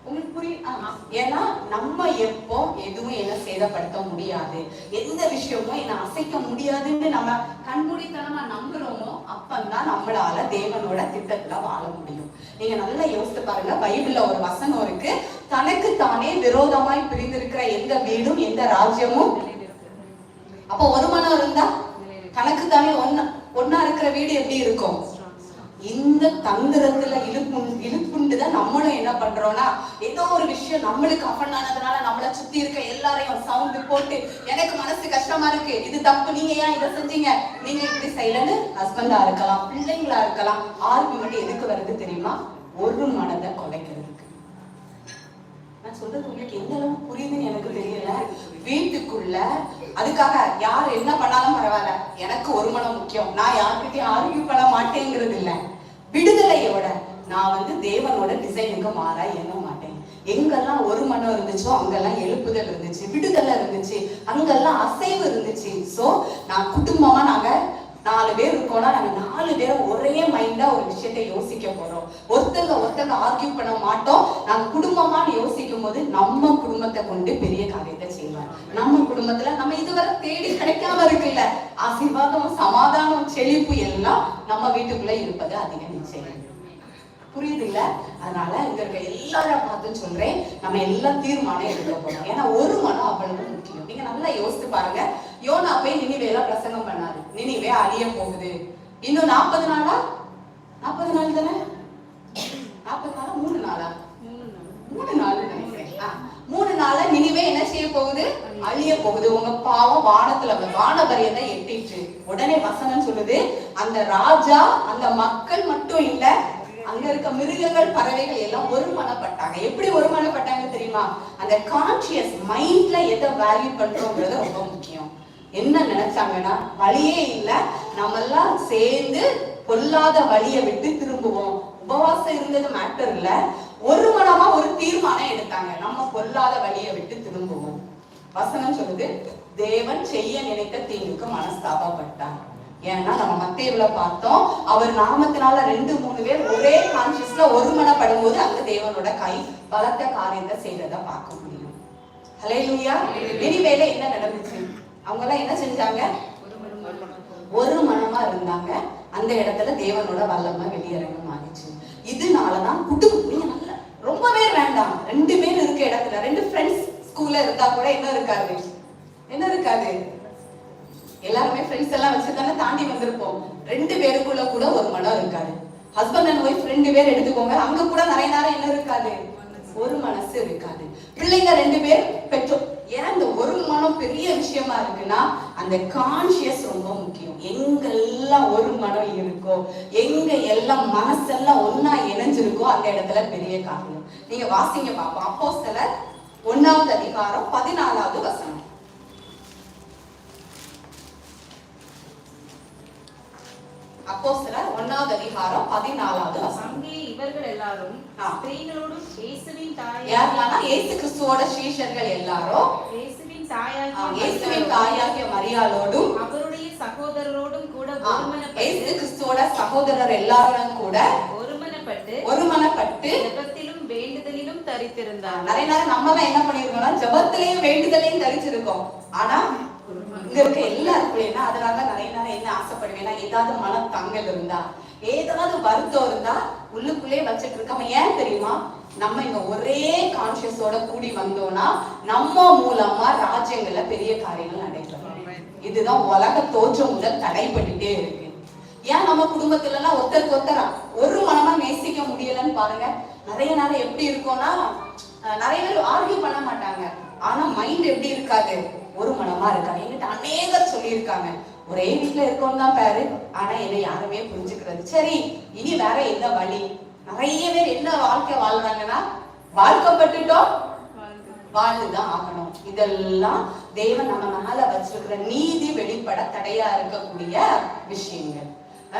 உங்களுக்கு புரியுது? ஏன்னா நம்ம எப்போ எதுவும் என்ன சேதப்படுத்த முடியாது, எந்த விஷயமும் என்ன அசைக்க முடியாதுன்னு நம்ம கண்மூடித்தனமா நம்புறோமோ அப்பந்தான் நம்மளால தேவனோட திட்டத்துல வாழ முடியும். நீங்க நல்லா யோசித்து பாருங்க. பைபிள்ல ஒரு வசனம் இருக்கு, தனக்கு தானே விரோதமாய் பிரிந்திருக்கிற எந்த வீடும் எந்த ராஜ்யமும். அப்போ ஒரு மனம் இருந்தா தனக்கு தானே ஒன்னா இருக்கிற வீடு எப்படி இருக்கும்? இந்த தந்திரத்துல இழுப்புண்டுதான் நம்மளும் என்ன பண்றோம்னா, ஏதோ ஒரு விஷயம் நம்மளுக்கு அஃபண்ட் ஆனதுனால நம்மள சுத்தி இருக்க எல்லாரையும் சவுண்ட் போட்டு, எனக்கு மனசு கஷ்டமா இருக்கு, இது தப்பு, நீங்க ஏன் இதை செஞ்சீங்க, நீங்க இப்படி செய்யலன்னு ஹஸ்பண்டா இருக்கலாம், பிள்ளைங்களா இருக்கலாம். ஆர்குமெண்ட் எதுக்கு வருது தெரியுமா? ஒரு மனதை குலைக்கிறதுக்கு. நான் சொல்றது உங்களுக்கு எந்த அளவு புரியுதுன்னு எனக்கு தெரியல. வீட்டுக்குள்ள அதுக்காக யார் என்ன பண்ணாலும் பரவாயில்ல, எனக்கு ஒரு மனம் முக்கியம், நான் யார்கிட்டயும் ஆர்கியூ பண்ண மாட்டேங்கிறது இல்ல. விடுதலையோட நான் தேவனோட டிசைனுக்கு மாறா எண்ண மாட்டேன். எங்கெல்லாம் ஒரு மனம் இருந்துச்சோ அங்கெல்லாம் எழுப்புதல் இருந்துச்சு, விடுதலை இருந்துச்சு, அங்கெல்லாம் அசைவு இருந்துச்சு. சோ நான் குடும்பமா நாங்க 4 பேர் இருக்கோம்னா நாங்க 4 பேரும் ஒரே மைண்டா ஒரு விஷயத்தை யோசிக்க போறோம். ஒருத்தங்க ஆர்கியூ பண்ண மாட்டோம். நாங்க குடும்பமான்னு யோசிக்கும் போது நம்ம குடும்பத்தை கொண்டு பெரிய காரியத்தை செய்வோம். நம்ம குடும்பத்துல நம்ம இதுவரை தேடி கிடைக்காம இருக்குல்ல ஆசீர்வாதம், சமாதானம், செழிப்பு எல்லாம் நம்ம வீட்டுக்குள்ள இருப்பது அதிக நிச்சயம். புரியுது இல்ல? அதனால இங்க இருக்க எல்லாரும் பார்த்து சொல்றேன், நம்ம எல்லாம் தீர்மானம் எடுக்க போறோம். ஏன்னா ஒரு மனம் அவ்வளவு முக்கியம். நீங்க நல்லா யோசித்து பாருங்க. யோனா போய் நினிவேல பிரசங்கம் பண்ணாரு. நினிவே அழிய போகுது. இன்னும் 40 நாளா? 40 நாள் தானே? 40 நாளா 3 நாளா? 3 நாள் நினைக்கிறேன். 3 நாள நினிவே என்ன செய்ய போகுது? அழிய போகுது. உங்க பாவம் வானத்துல வானபரியத்தை எட்டிட்டு. உடனே வசனம் சொல்லுது, அந்த ராஜா அந்த மக்கள் மட்டும் இல்ல, அங்க இருக்க மிருகங்கள் பறவைகள் எல்லாம் ஒருமனப்பட்டாங்க. எப்படி ஒருமனப்பட்டாங்க தெரியுமா? அந்த கான்சியஸ் மைண்ட்ல எதை வேல்யூ பண்றோம்ன்றது ரொம்ப முக்கியம். என்ன நினைச்சாங்கன்னா, வழியே இல்ல, நம்ம எல்லாம் சேர்ந்து பொல்லாத வழியை விட்டு திரும்புவோம். உபவாசம் இருந்தது மேட்டர் இல்ல, ஒரு மனமா ஒரு தீர்மானம் எடுத்தாங்க, நம்ம பொல்லாத வழியை விட்டு திரும்புவோம். வசனம் சொல்லுது, தேவன் செய்ய நினைத்த தீங்குக்கு மனஸ்தாபப்பட்டார். ஏன்னா நம்ம மத்தேயுல பார்த்தோம், அவர் நாமத்தினால 2-3 பேர் ஒரே கான்சியஸ்ல ஒருமனப்படும் போது அங்க தேவனோட கை பலத்த காரியத்தை செய்யறத பார்க்க முடியும். ஹல்லேலூயா. நினிவேல என்ன நடந்துச்சு? அவங்க எல்லாம் என்ன செஞ்சாங்க? ஒரு மனமா இருந்தாங்க. அந்த இடத்துல தேவனோட வல்லமை வெளியரங்கம் ஆகிச்சு. இதனாலதான் குடும்பம் நல்ல ரொம்ப பேர் வேண்டாம், 2 பேர் இருக்க இடத்துல 2 ஃப்ரெண்ட்ஸ் ஸ்கூல்ல இருந்தா கூட என்ன இருக்காது? என்ன இருக்காது? எல்லாருமே ஃப்ரெண்ட்ஸ் எல்லாம் வச்சுதானே தாண்டி வந்திருப்போம். 2 பேருக்குள்ள கூட ஒரு மனம் இருக்காது. ஹஸ்பண்ட் அண்ட் ஒய்ஃப் 2 பேர் எடுத்துக்கோங்க, அங்க கூட நிறைய நேரம் என்ன இருக்காது? ஒரு மனசு இருக்காது. பிள்ளைங்க 2 பேர் பெற்றோர். ஏன்னா இந்த ஒரு மனம் பெரிய விஷயமா இருக்குன்னா அந்த கான்சியஸ் ரொம்ப முக்கியம். எங்கெல்லாம் ஒரு மனம் இருக்கோ, எங்க எல்லாம் மனசெல்லாம் ஒன்னா இணைஞ்சிருக்கோ அந்த இடத்துல பெரிய காரியம். நீங்க வாசிங்க பாப்போம். அப்போஸ்தலர் 1வது அதிகாரம் 14வது வசனம். அப்போஸ்தலர் 1வது அதிகாரம் 14வது வசனம். அங்கே இவர்கள் எல்லாரும் ஸ்திரீகளோடும் இயேசுவின் தாயாகிய யாரெல்லாம்? இயேசு கிறிஸ்துவோட சீஷர்கள் எல்லாரும் இயேசுவின் தாயாகிய மரியாளோடும் அவருடைய சகோதரரோடும் கூட இயேசு கிறிஸ்துவோட சகோதரர் எல்லாரும் கூட ஒருமனப்பட்டு ஜெபத்திலும் வேண்டுதலிலும் தரித்திருந்தார். நிறைய நேரம் நம்ம தான் என்ன பண்ணிருக்கோம்னா ஜெபத்திலையும் வேண்டுதலையும் தரிச்சிருக்கோம். ஆனா இங்க இருக்க எல்லாருக்குள்ளேன்னா அதனால நிறைய நேரம் என்ன ஆசைப்படுவேன்னா, ஏதாவது மனத்தங்கல் இருந்தா, ஏதாவது வருத்தம் இருந்தா உள்ளுக்குள்ளே வச்சுட்டு இருக்காம. ஏன் தெரியுமா? நம்ம இங்க ஒரே கான்சியஸோட கூடி வந்தோம்னா நம்ம மூலமா ராஜ்யங்கள்ல பெரிய காரியங்கள் நடைபெறும். இதுதான் உலக தோற்றம் முதல் தடைப்பட்டுட்டே இருக்கு. ஏன் நம்ம குடும்பத்துல எல்லாம் ஒருத்தருக்கு ஒருத்தரா ஒரு மனமா நேசிக்க முடியலன்னு பாருங்க. நிறைய நேரம் எப்படி இருக்கும்னா, நிறைய பேர் ஆர்கியூ பண்ண மாட்டாங்க, ஆனா மைண்ட் எப்படி இருக்காது? ஒரு மனமா இருக்காது. என்கிட்ட அநேகர் சொல்லியிருக்காங்க, ஒரே வீட்டுல இருக்கோம் தான் பேரு, ஆனா என்னை யாருமே புரிஞ்சுக்கிறது. சரி, இனி வேற என்ன வழி? நிறைய பேர் என்ன வாழ்க்கை வாழ்றாங்கன்னா, வாழ்க்கப்பட்டுட்டோம், வாழ்ந்துதான் ஆகணும். இதெல்லாம் தேவன் நம்ம மேல வச்சிருக்கிற நீதி வெளிப்பட தடையா இருக்கக்கூடிய விஷயங்கள்.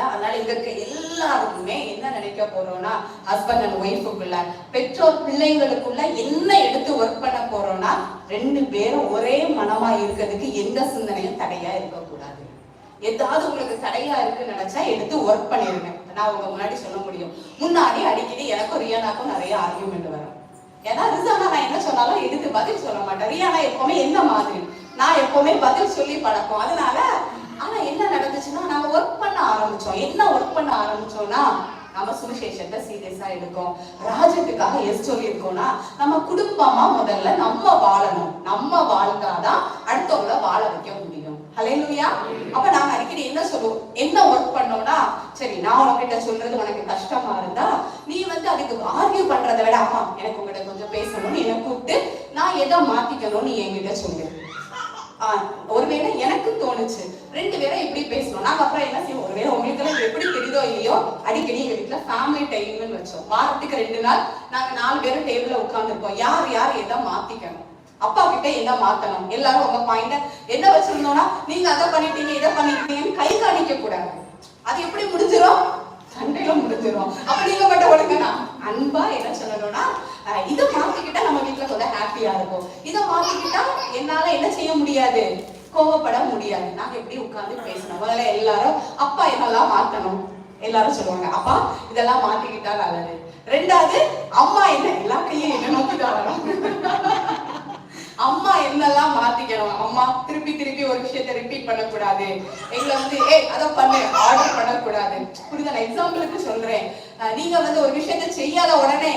அதனால இங்க இருக்க எல்லாருக்குமே என்ன நினைக்க போறோம்னா, ஹஸ்பண்ட் அண்ட் ஒய்ஃபுக்குள்ள, பெற்றோர் பிள்ளைங்களுக்குள்ள என்ன எடுத்து ஒர்க் பண்ண போறோம்னா, 2 பேரும் ஒரே மனமா இருக்கிறதுக்கு எந்த சிந்தனையும் தடையா இருக்கக்கூடாது. ஏதாவது உங்களுக்கு தடையா இருக்குன்னு நினைச்சா எடுத்து ஒர்க் பண்ணிருங்க. நான் உங்க முன்னாடி சொல்ல முடியும், முன்னாடி அடிக்கடி எனக்கும் ரியானாக்கும் நிறைய ஆர்கியூமெண்ட் வரும். ஏன்னா ரிசானா நான் என்ன சொன்னாலும் எடுத்து பதில் சொல்ல மாட்டேன். ரியானா எப்பவுமே என்ன மாதிரி, நான் எப்பவுமே பதில் சொல்லி பழக்கம். அதனால ஆனா என்ன நடந்துச்சுன்னா, நாங்க ஒர்க் பண்ண ஆரம்பிச்சோம். என்ன ஒர்க் பண்ண ஆரம்பிச்சோம்னா, நம்ம சுவிசேஷத்தை சீரியஸா எடுக்கோம், ராஜ்யத்துக்காக எஸ் சொல்லி இருக்கோம்னா, நம்ம குடும்பமா முதல்ல நம்ம வாழணும். நம்ம வாழ்ந்தாதான் அடுத்தவங்கள வாழ வைக்க முடியும். ஹல்லேலூயா. அப்ப நாங்க அடிக்கடி என்ன சொல்லுவோம், என்ன ஒர்க் பண்ணோம்னா, சரி நான் உங்ககிட்ட சொல்றது உனக்கு கஷ்டமா இருந்தா நீ அதுக்கு ஆர்கியூ பண்றதை விட, அம்மா எனக்கு உங்ககிட்ட கொஞ்சம் பேசணும்னு என்ன கூப்பிட்டு நான் எதை மாத்திக்கணும்னு என்கிட்ட சொல்லு. ஒருவேளை எனக்கு தோணுச்சு 2 பேரும் எப்படி பேசணும். நாங்க அப்புறம் என்ன செய்வோம், ஒருவேளை உங்களுக்கு எப்படி தெரியுதோ இல்லையோ, அடிக்கடி எங்க வீட்டுல ஃபேமிலி டைம்னு வச்சோம். வாரத்துக்கு 2 நாள் நாங்க 4 பேரும் டேபிள்ல உட்கார்ந்துருப்போம். யார் யார் எதை மாத்திக்கணும், அப்பா கிட்ட என்ன மாத்தணும், எல்லாரும் உங்க பாயிண்ட என்ன வச்சிருந்தோம்னா, நீங்க அதை பண்ணிட்டீங்க இதை பண்ணிட்டீங்கன்னு கை காணிக்க கூடாது. அது எப்படி முடிஞ்சிடும்? சண்டையில முடிஞ்சிடும். அப்ப நீங்க மட்டும் ஒழுங்கனா அன்பா என்ன சொல்லணும்னா, இதை மாத்திக்கிட்டா நம்ம வீட்டுல கொஞ்சம் ஹாப்பியா இருக்கும், இதை மாத்திக்கிட்டா என்னால என்ன செய்ய முடியாது, கோவப்பட முடியாது. நாங்க எப்படி உட்கார்ந்து பேசணும். முதல்ல எல்லாரும் அப்பா என்னெல்லாம் மாத்தணும் எல்லாரும் சொல்லுவாங்க, அப்பா இதெல்லாம் மாத்திக்கிட்டா நல்லது. 2வது அம்மா என்ன எல்லா கையும் என்ன நோக்கிதான் வரும். அம்மா என்னெல்லாம் மாத்திக்கணும், அம்மா திருப்பி திருப்பி ஒரு விஷயத்த ரிப்பீட் பண்ணக்கூடாது, எங்களை வந்து அதை பண்ணு ஆர்டர் பண்ணக்கூடாது. புரியுதா? நான் எக்ஸாம்பிளுக்கு சொல்றேன். நீங்க வந்து ஒரு விஷயத்த செய்யாத உடனே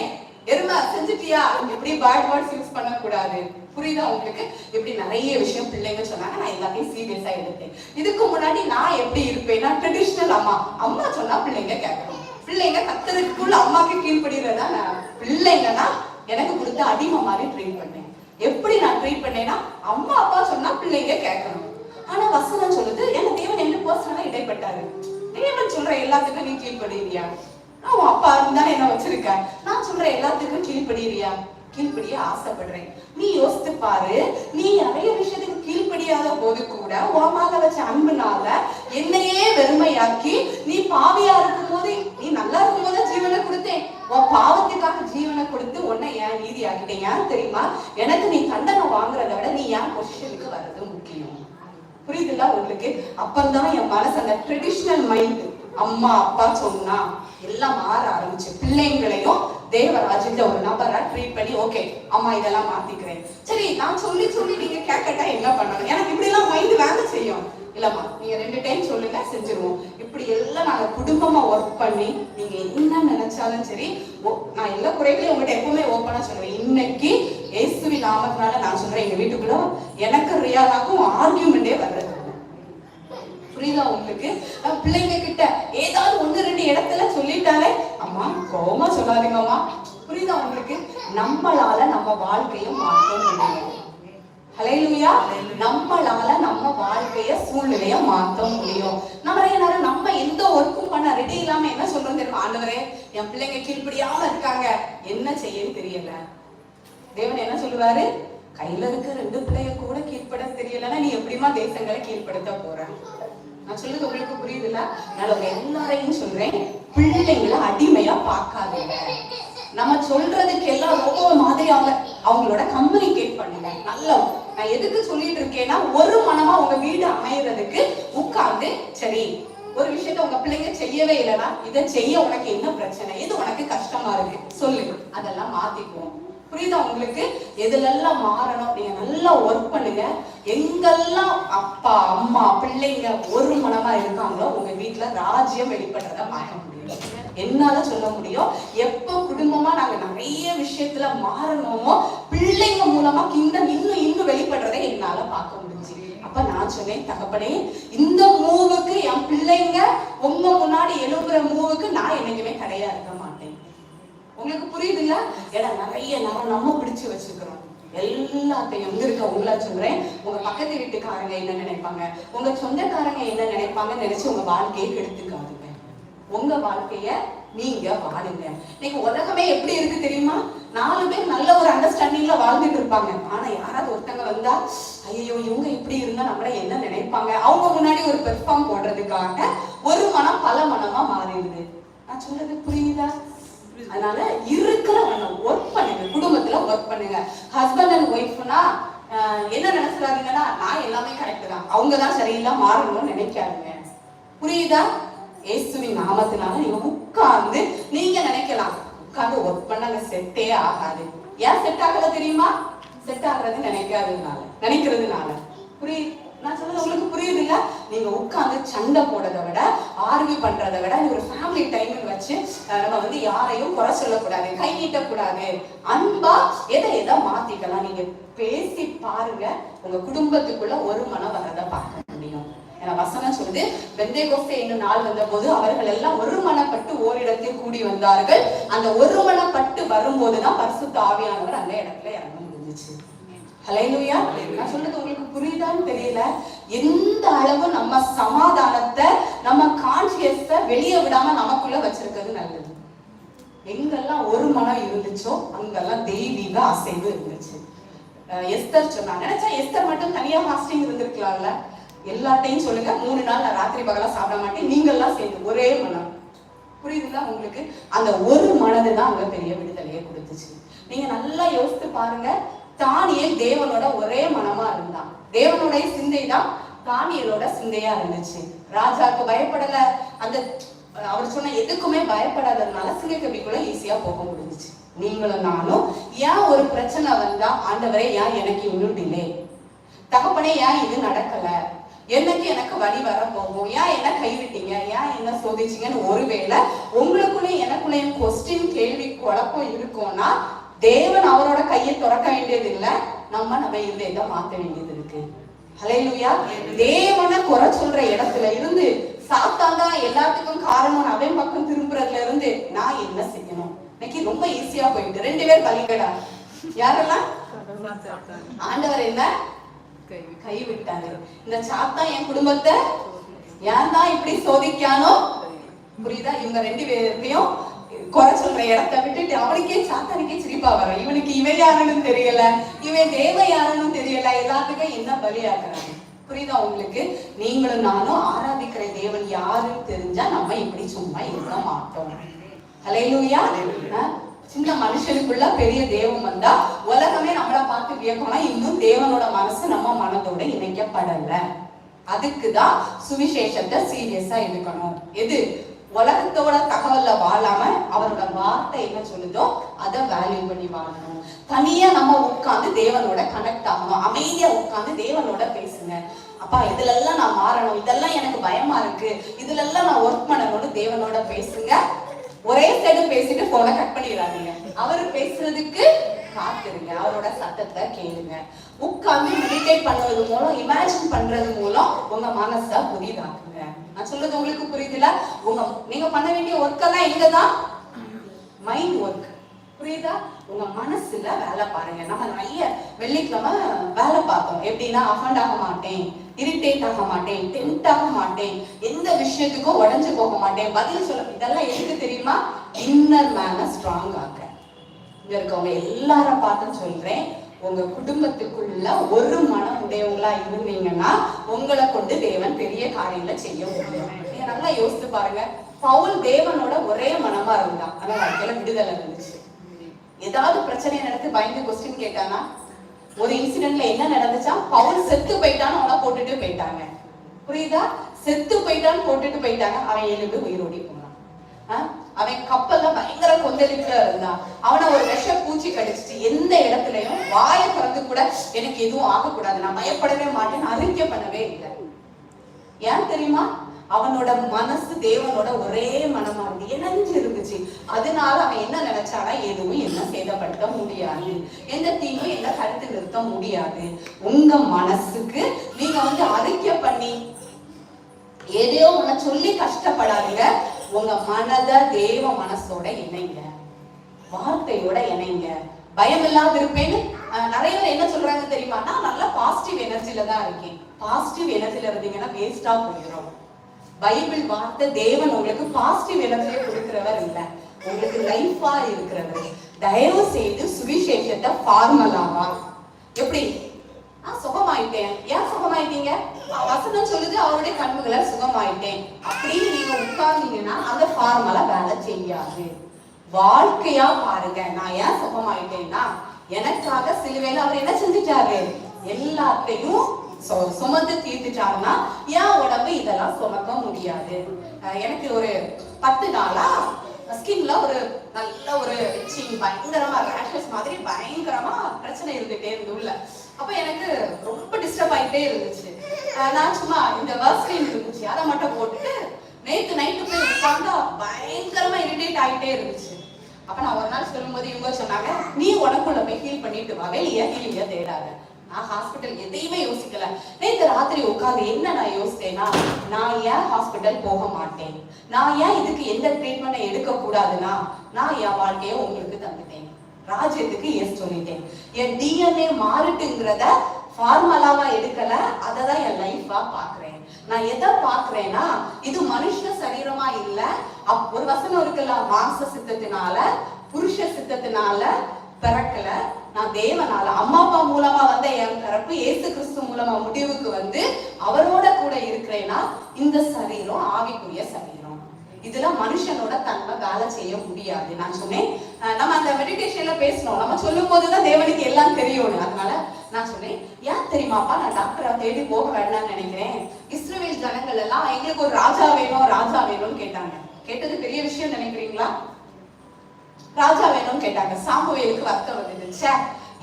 எருமை செஞ்சுட்டியா இப்படி பேட் வேர்ட்ஸ் யூஸ் பண்ணக்கூடாது. புரியுதா உங்களுக்கு? இப்படி நிறைய விஷயம் பிள்ளைங்க சொன்னாங்க. நான் எல்லாத்தையும் சீரியஸா எடுத்தேன். இதுக்கு முன்னாடி நான் எப்படி இருப்பேன்னா ட்ரெடிஷனல் அம்மா சொன்னா பிள்ளைங்க கேட்கணும், பிள்ளைங்க கத்துறதுக்குள்ள அம்மாக்கு கீழ்படுகிறதா. நான் பிள்ளைங்கன்னா எனக்கு கொடுத்த அடிமை மாதிரி ட்ரீட் பண்ணேன். எப்படி நான் ட்ரீட் பண்ணேன்னா அம்மா அப்பா சொன்னா பிள்ளைங்க கேட்கணும். ஆனா வசனம் சொல்லுது, என்ன தேவன் என்ன பர்சனலா இடைப்பட்டாரு. தேவன் சொல்ற எல்லாத்துக்கும் நீ கீழ்படுறியா? உன் அப்பா இருந்தாலும் என்ன வச்சிருக்க, நான் சொல்ற எல்லாத்துக்கும் கீழ்படுறியா? கீழ்படிய ஆசைப்படுறேன். நீ யோசித்து பாரு, நீ நிறைய விஷயத்துக்கு கீழ்படியாத போது கூட உன் மேல வச்ச அன்புனால என்னையே வெறுமையாக்கி, நீ பாவியா இருக்கும் போது, நீ நல்லா இருக்கும் போது ஜீவனை கொடுத்தேன், உன் பாவத்துக்காக ஜீவனை கொடுத்து உன்னை ஏன் நீதி ஆக்கிட்டேன். ஏன் தெரியுமா? எனக்கு நீ தண்டனை வாங்குறத விட நீ ஏன் பொசிஷனுக்கு வர்றது முக்கியம். புரியுதுல்ல உங்களுக்கு? அப்பந்தான் என் மனசு அந்த ட்ரெடிஷனல் மைண்ட், அம்மா அப்பா சொன்னா எல்லாம் மாற ஆரம்பிச்சு. பிள்ளைங்களையும் தேவராஜ்ல ஒரு நபரா ட்ரீட் பண்ணி, ஓகே அம்மா இதெல்லாம் மாத்திக்கிறேன். சரி, நான் சொல்லி சொல்லி நீங்க கேட்கட்டா என்ன பண்ணணும்? எனக்கு இப்படி எல்லாம் மைண்ட் வேலை செய்யும். இல்லம்மா நீங்க 2 டைம் சொல்லுங்க, செஞ்சிருவோம். இப்படி எல்லாம் நாங்க குடும்பமா ஒர்க் பண்ணி, நீங்க என்ன நினைச்சாலும் சரி, நான் எல்லா குறைகளையும் உங்கள்கிட்ட எப்பவுமே ஓப்பனா சொல்லுவேன். இன்னைக்கு இயேசுவின் நாமத்தினால நான் சொல்றேன், எங்க வீட்டுக்குள்ள எனக்கு ரியாலாக்கும் ஆர்கியூமெண்டே வர்றது. புரியுதா உங்களுக்கு? பிள்ளைங்க கிட்ட ஏதாவது 1-2 இடத்துல சொல்லிட்டாலே அம்மா கோவமா சொல்லாதீங்கம்மா. புரியுதா உங்களுக்கு? நம்மளால நம்ம வாழ்க்கையும் மாற்ற முடியும். ஹல்லேலூயா. நம்மளால நம்ம வாழ்க்கைய சூழ்நிலைய மாற்ற முடியும். நிறைய நேரம் நம்ம எந்த ஒர்க்கும் பண்ண ரெடி இல்லாம என்ன சொல்றோம் தெரியுமா? ஆண்டவரே என் பிள்ளைங்க கீழ்படியாம இருக்காங்க, என்ன செய்யன்னு தெரியல. தேவன் என்ன சொல்லுவாரு? கையில இருக்க 2 பிள்ளைய கூட கீழ்பட தெரியலன்னா நீ எப்படிமா தேசங்களை கீழ்படுத்த போற? நான் சொல்றது உங்களுக்கு புரியுதுல்ல? நான் உங்க எல்லாரையும் சொல்றேன், பிள்ளைங்களை அடிமையா பார்க்காதீங்க. நம்ம சொல்றதுக்கு எல்லாம் ரொம்ப மாதிரி அவங்களோட கம்யூனிகேட் பண்ணுங்க. நல்லா நான் எதுக்கு சொல்லிட்டு இருக்கேன்னா, ஒரு மனமா உங்க வீடு அமையறதுக்கு உட்கார்ந்து, சரி ஒரு விஷயத்த உங்க பிள்ளைங்க செய்யவே இல்லைன்னா இதை செய்ய உனக்கு என்ன பிரச்சனை, இது உனக்கு கஷ்டமா இருக்கு சொல்லு, அதெல்லாம் மாத்திக்குவோம். புரியுதா உங்களுக்கு? எதுலெல்லாம் மாறணும், நீங்க நல்லா ஒர்க் பண்ணுங்க. எங்கெல்லாம் அப்பா அம்மா பிள்ளைங்க ஒரு மனமா இருக்காங்களோ உங்க வீட்டுல ராஜ்யம் வெளிப்படுறத பார்க்க முடியும். என்னால சொல்ல முடியும். எப்ப குடும்பமா நாங்க நிறைய விஷயத்துல மாறணுமோ பிள்ளைங்க மூலமா கிங்டம் இன்னும் வெளிப்படுறதை என்னால பார்க்க முடிஞ்சு. அப்ப நான் சொன்னேன், தகப்பனே இந்த மூவுக்கு என் பிள்ளைங்க உங்க முன்னாடி எழுப்புற மூவுக்கு நான் என்னைக்குமே தடையா இருக்க மாட்டேன். உங்களுக்கு புரியுது இல்ல? ஏன்னா நிறைய நம்ம பிடிச்சு வச்சுக்கிறோம் எல்லாத்தையும். எங்க இருக்க உங்களா சொல்றேன், உங்க பக்கத்து வீட்டுக்காரங்க என்ன நினைப்பாங்க, உங்க சொந்தக்காரங்க என்ன நினைப்பாங்கன்னு நினைச்சு உங்க வாழ்க்கையை கெடுத்துக்காதுங்க. உங்க வாழ்க்கைய நீங்க வாழுங்க. இன்னைக்கு உலகமே எப்படி இருக்கு தெரியுமா? 4 பேர் நல்ல ஒரு அண்டர்ஸ்டாண்டிங்ல வாழ்ந்துட்டு இருப்பாங்க. ஆனா யாராவது ஒருத்தங்க வந்தா, ஐயோ இவங்க இப்படி இருந்தா நம்மள என்ன நினைப்பாங்க, அவங்க முன்னாடி ஒரு பெர்ஃபார்ம் போடுறதுக்காக ஒரு மனம் பல மனமா மாறிடுது. நான் சொல்றது புரியுதா? அதனால இருக்கிற ஒர்க் பண்ணுங்க, குடும்பத்துல ஒர்க் பண்ணுங்க. ஹஸ்பண்ட் அண்ட் ஒய்ஃப்னா என்ன நினைச்சாருங்கன்னா, நான் எல்லாமே கரெக்ட் தான், அவங்கதான் சரியில்லை மாறணும்னு நினைக்காதுங்க. புரியுதா? இயேசுவின் நாமத்தினால நீங்க உட்கார்ந்து நீங்க நினைக்கலாம், உட்கார்ந்து ஒர்க் பண்ண செட்டே ஆகாது. ஏன் செட் ஆகல தெரியுமா? செட் ஆகுறது நினைக்கிறதுனால. புரியுது? நான் சொல்றது உங்களுக்கு புரியுது இல்ல? நீங்க உட்கார்ந்து சண்டை போடுறதை விட, ஆர்கியூ பண்றதை விட, ஒரு ஃபேமிலி டைம் வச்சு நம்ம வந்து யாரையும் குறை சொல்லக்கூடாது, கை நீட்டக்கூடாது, அன்பா எதை மாத்திக்கலாம். நீங்க பேசி பாருங்க, உங்க குடும்பத்துக்குள்ள ஒரு மனம் வர்றதை பார்க்க முடியும். ஏன்னா வசனம் சொல்லுது, பெந்தேகோஸ்தே என்னும் நாள் வந்த போது அவர்கள் எல்லாம் ஒருமனப்பட்டு ஓரிடத்தில் கூடி வந்தார்கள். அந்த ஒருமனப்பட்டு வரும்போதுதான் பரிசுத்த ஆவியானவர் அந்த இடத்துல இறங்க முடிஞ்சிச்சு. ஹல்லேலூயா. நான் சொல்றது உங்களுக்கு புரியுதான்னு தெரியல. எந்த அளவு நம்ம சமாதானத்தை, நம்ம கான்சியஸ வெளியே விடாம நமக்குள்ள வச்சிருக்கிறது நல்லது. எங்கெல்லாம் ஒரு மனம் இருந்துச்சோ அங்கெல்லாம் தெய்வீக அசைவு இருந்துச்சு. எஸ்தர் சொன்னாங்க, நினைச்சா எஸ்தர் மட்டும் தனியா ஃபாஸ்டிங் இருந்திருக்கலாம்ல. எல்லாத்தையும் சொல்லுங்க, 3 நாள் நான் ராத்திரி பகலா சாப்பிட மாட்டேன், நீங்கெல்லாம் சேர்ந்து ஒரே மனம். புரியுதுங்களா உங்களுக்கு? அந்த ஒரு மனதுதான் அங்க பெரிய விடுதலையை கொடுத்துச்சு. நீங்க நல்லா யோசித்து பாருங்க. தானியேல் தேவனோட ஒரே மனமா இருந்தான். தேவனுடைய சிந்தை தான் தானியலோட சிந்தையா இருந்துச்சு. ராஜாக்கு பயப்படல. அந்த அவர் சொன்ன எதுக்குமே பயப்படாததுனால சிங்கக்கவிக்குள்ள ஈஸியா போக முடிஞ்சிச்சு. நீங்களும் நானும் ஏன் ஒரு பிரச்சனை வந்தா ஆண்டவரே ஏன் எனக்கு இன்னும் டிலே, தகப்பனே ஏன் இது நடக்கல, எனக்கு வழி வர போகும், ஏன் என்ன கைவிட்டீங்க, ஏன் என்ன சோதிச்சீங்கன்னு ஒருவேளை உங்களுக்குள்ளேயும் எனக்குள்ளேயும் கொஸ்டின் கேள்வி குழப்பம் இருக்கும்னா தேவன் அவரோட கையை திறக்க வேண்டியது இல்லை, நம்ம இருதயத்தை மாத்த வேண்டியது இருக்கு. ஹல்லேலூயா. தேவனை குறை சொல்ற இடத்துல இருந்து சாத்தான் தான் எல்லாத்துக்கும் காரணம் அவன் பக்கம் திரும்புறதுல இருந்து நான் என்ன செய்யணும், இன்னைக்கு ரொம்ப ஈஸியா போயிட்டு 2 பேர் பலிகடா. யாரெல்லாம்? ஆண்டவர் என்ன கைவிட்டாரு. இந்த சாத்தான் என் குடும்பத்தை ஏன் தான் இப்படி சோதிக்கானோ, புரியுதா? இவங்க 2 பேரையும் குறை சொல்ற இடத்த விட்டுட்டு அவனுக்கே சாத்தானுக்கே சிரிப்பா வர, இவனுக்கு இவன் யாருன்னு தெரியல, இவன் தேவ யாருன்னு தெரியல, எல்லாத்துக்கும் என்ன பலியாக்குறாங்க. புரியுதா உங்களுக்கு? நீங்களும் நானும் ஆராதிக்கிற தேவன் யாருன்னு தெரிஞ்சா நம்ம இப்படி சும்மா இருக்க மாட்டோம். ஹல்லேலூயா. சின்ன மனுஷனுக்குள்ள பெரிய தெய்வம் வந்தா உலகமே நம்மள பார்த்து வியக்கணும், இன்னும் தேவனோட மனசு நம்ம மனதோட இணைக்கப்படல. அதுக்குதான் சுவிசேஷத்தை சீரியஸா எடுக்கணும். எது உலகத்தோட தகவல்ல வாழாம அவரோட வார்த்தை என்ன சொல்லுதோ அதை வேல்யூ பண்ணி வாழணும். தனியா நம்ம உட்கார்ந்து தேவனோட கனெக்ட் ஆகணும். அமைதியா உட்கார்ந்து தேவனோட பேசுங்க. அப்பா இதுல எல்லாம் நான் மாறணும், இதெல்லாம் எனக்கு பயமா இருக்கு, இதுல எல்லாம் நான் ஒர்க் பண்ணணும்னு தேவனோட பேசுங்க. ஒரே சைடு பேசிட்டு போனை கட் பண்ணிடாதீங்க. அவரு பேசுறதுக்கு காத்துருங்க, அவரோட சத்தத்தை கேளுங்க. உட்கார்ந்து மெடிடேட் பண்ணுவது மூலம், இமேஜின் பண்றது மூலம் உங்க மனசை புதிதாக்குங்க. நான் சொல்றது உங்களுக்கு புரியுதுல? நீங்க பண்ண வேண்டிய ஒர்க் எல்லாம் எங்கதான்? Mind work. புரியுதா? உங்க மனசுல வேலை பாருங்க. நம்ம நிறைய வெள்ளிக்கிழமை வேலை பார்த்தோம். எப்படின்னா அஃபண்ட் ஆக மாட்டேன், இரிட்டேட் ஆக மாட்டேன், டெம்ட் ஆக மாட்டேன், எந்த விஷயத்துக்கும் உடஞ்சு போக மாட்டேன், பதில் சொல்ல. இதெல்லாம் எதுக்கு தெரியுமா? இன்னர் மேன ஸ்ட்ராங் ஆக்க. இங்க இருக்கவங்க எல்லாரும் பார்த்து சொல்றேன், உங்க குடும்பத்துக்குள்ள ஒரு மனம் உடையவங்களா இருந்தீங்கன்னா உங்களை கொண்டு தேவன் பெரிய காரியங்களை செய்ய முடியும். நீங்க நல்லா யோசித்து பாருங்க. பவுல் தேவனோட ஒரே மனமா இருந்தான், ஆனா வாழ்க்கையில விடுதலை இருந்துச்சு. ஏதாவது பிரச்சனை நடந்து பயந்து கொஸ்டின் கேட்டானா? ஒரு இன்சிடென்ட்ல என்ன நடந்துச்சா? பவுல் செத்து போயிட்டான்னு அவனை போட்டுட்டு போயிட்டாங்க. புரியுதா? செத்து போயிட்டான்னு போட்டுட்டு போயிட்டாங்க. அவன் எழுந்து உயிரோடி போனான். அவன் கப்பல்ல பயங்கர கொந்தளிப்புல இருந்தான். அவனை ஒரு விஷ பூச்சி கடிச்சிட்டு எந்த இடத்துலயும் வாயை திறந்து கூட எனக்கு எதுவும் ஆகக்கூடாது, நான் பயப்படவே மாட்டேன்னு அறிக்கை பண்ணவே இல்லை. ஏன் தெரியுமா? அவனோட மனசு தேவனோட ஒரே மனமா இருந்து இணைஞ்சு இருந்துச்சு. அதனால அவன் என்ன நினைச்சானா, எதுவும் என்ன சேதப்படுத்த முடியாது, எந்த தீங்கும் என்ன தடுத்து நிறுத்த முடியாது. உங்க மனசுக்கு நீங்க அறிக்கை பண்ணி எதையோ உன்னை சொல்லி கஷ்டப்படாதீங்க. உங்க மனத தேவ மனசோட இணைங்க, வார்த்தையோட இணைங்க. பயம் இல்லாம இருப்பேன்னு நிறைய பேர் என்ன சொல்றாங்க தெரியுமா? நான் நல்லா பாசிட்டிவ் எனர்ஜில தான் இருக்கேன். பாசிட்டிவ் எனர்ஜில இருந்தீங்கன்னா வேஸ்டா போயிடும். பைபிள் வார்த்தை தேவன் உங்களுக்கு பாசிட்டிவ் எனர்ஜியை கொடுக்கிறவர் இல்ல, உங்களுக்கு லைஃபா இருக்கிறவர். தயவு செய்து சுவிசேஷத்தை ஃபார்மலாவா, எப்படி சுகமாயிட்டேன், ஏன் சுகமாயிட்டீங்க? வசனம் சொல்லுது அவருடைய கண்ணுகளை சுகமாயிட்டேன் அப்படின்னு நீங்க உட்கார்ந்தீங்கன்னா அந்த ஃபார்மலா வேலை செய்யாது. வாழ்க்கையா பாருங்க. நான் ஏன் சுகமாயிட்டேன்னா எனக்காக சிலுவையில அவர் என்ன செஞ்சுட்டாரு? எல்லாத்தையும் சுமந்து தீர்த்துட்டாருன்னா ஏன் உடம்பு இதெல்லாம் சுமக்க முடியாது? எனக்கு ஒரு 10 நாளா ஸ்கின்ல ஒரு நல்ல ஒரு பயங்கரமா ரேஷஸ் மாதிரி பயங்கரமா பிரச்சனை இருந்துட்டே இருந்துள்ள. அப்ப எனக்கு ரொம்ப டிஸ்டர்ப் ஆயிட்டே இருந்துச்சு. நான் சும்மா இந்த வர்ஸ்லின் இருந்துச்சு அதை மட்டும் போட்டுட்டு நேத்து நைட்டு போய் உட்கார்ந்தா பயங்கரமா இரிட்டேட் ஆகிட்டே இருந்துச்சு. அப்ப நான் ஒரு நாள் சொல்லும் போது இவங்க சொன்னாங்க, நீ உனக்குள்ள போய் ஹீல் பண்ணிட்டு வா, வெளியே ஹீலிங்க தேடாத. நான் ஹாஸ்பிட்டல் எதையுமே யோசிக்கல. நேற்று ராத்திரி உட்காந்து என்ன நான் யோசித்தேன்னா, நான் ஏன் ஹாஸ்பிட்டல் போக மாட்டேன், நான் ஏன் இதுக்கு எந்த ட்ரீட்மெண்ட் எடுக்க கூடாதுன்னா நான் என் வாழ்க்கையை உங்களுக்கு தந்துட்டேன், ராஜ்யத்துக்கு எஸ் சொல்லிட்டேன். என் டிஎன்ஏ மாறிட்டுங்கிறத ஃபார்மலாவா எடுக்கல, அததான் என் லைஃபா பாக்குறேன். நான் எதை பாக்குறேன்னா, இது மனுஷ சரீரமா இல்ல. ஒரு வசனம் இருக்குல்ல, மாம்ச சித்தத்தினால புருஷ சித்தத்தினால பிறக்கல, நான் தேவனால அம்மா அப்பா மூலமா வந்த என் பிறப்பு இயேசு கிறிஸ்து மூலமா முடிவுக்கு வந்து அவரோட கூட இருக்கிறேன்னா இந்த சரீரம் ஆவிக்குரிய சரீரம். இதுல மனுஷனோட தன்மை வேலை செய்ய முடியாது. நான் சொன்னேன், நம்ம அந்த மெடிடேஷன்ல பேசணும், நம்ம சொல்லும் போதுதான் தேவனுக்கு எல்லாம் தெரியும். அதனால நான் சொன்னேன், ஏன் தெரியுமாப்பா நான் டாக்டரை தேடி போக வேண்டாம்னு நினைக்கிறேன். இஸ்ரவேல் ஜனங்கள் எல்லாம் எங்களுக்கு ஒரு ராஜா வேணும் ராஜா வேணும்னு கேட்டாங்க. கேட்டது பெரிய விஷயம் நினைக்கிறீங்களா? ராஜா வேணும்னு கேட்டாங்க. சாமுவேலுக்கு வருத்தம் வந்துடுச்சு.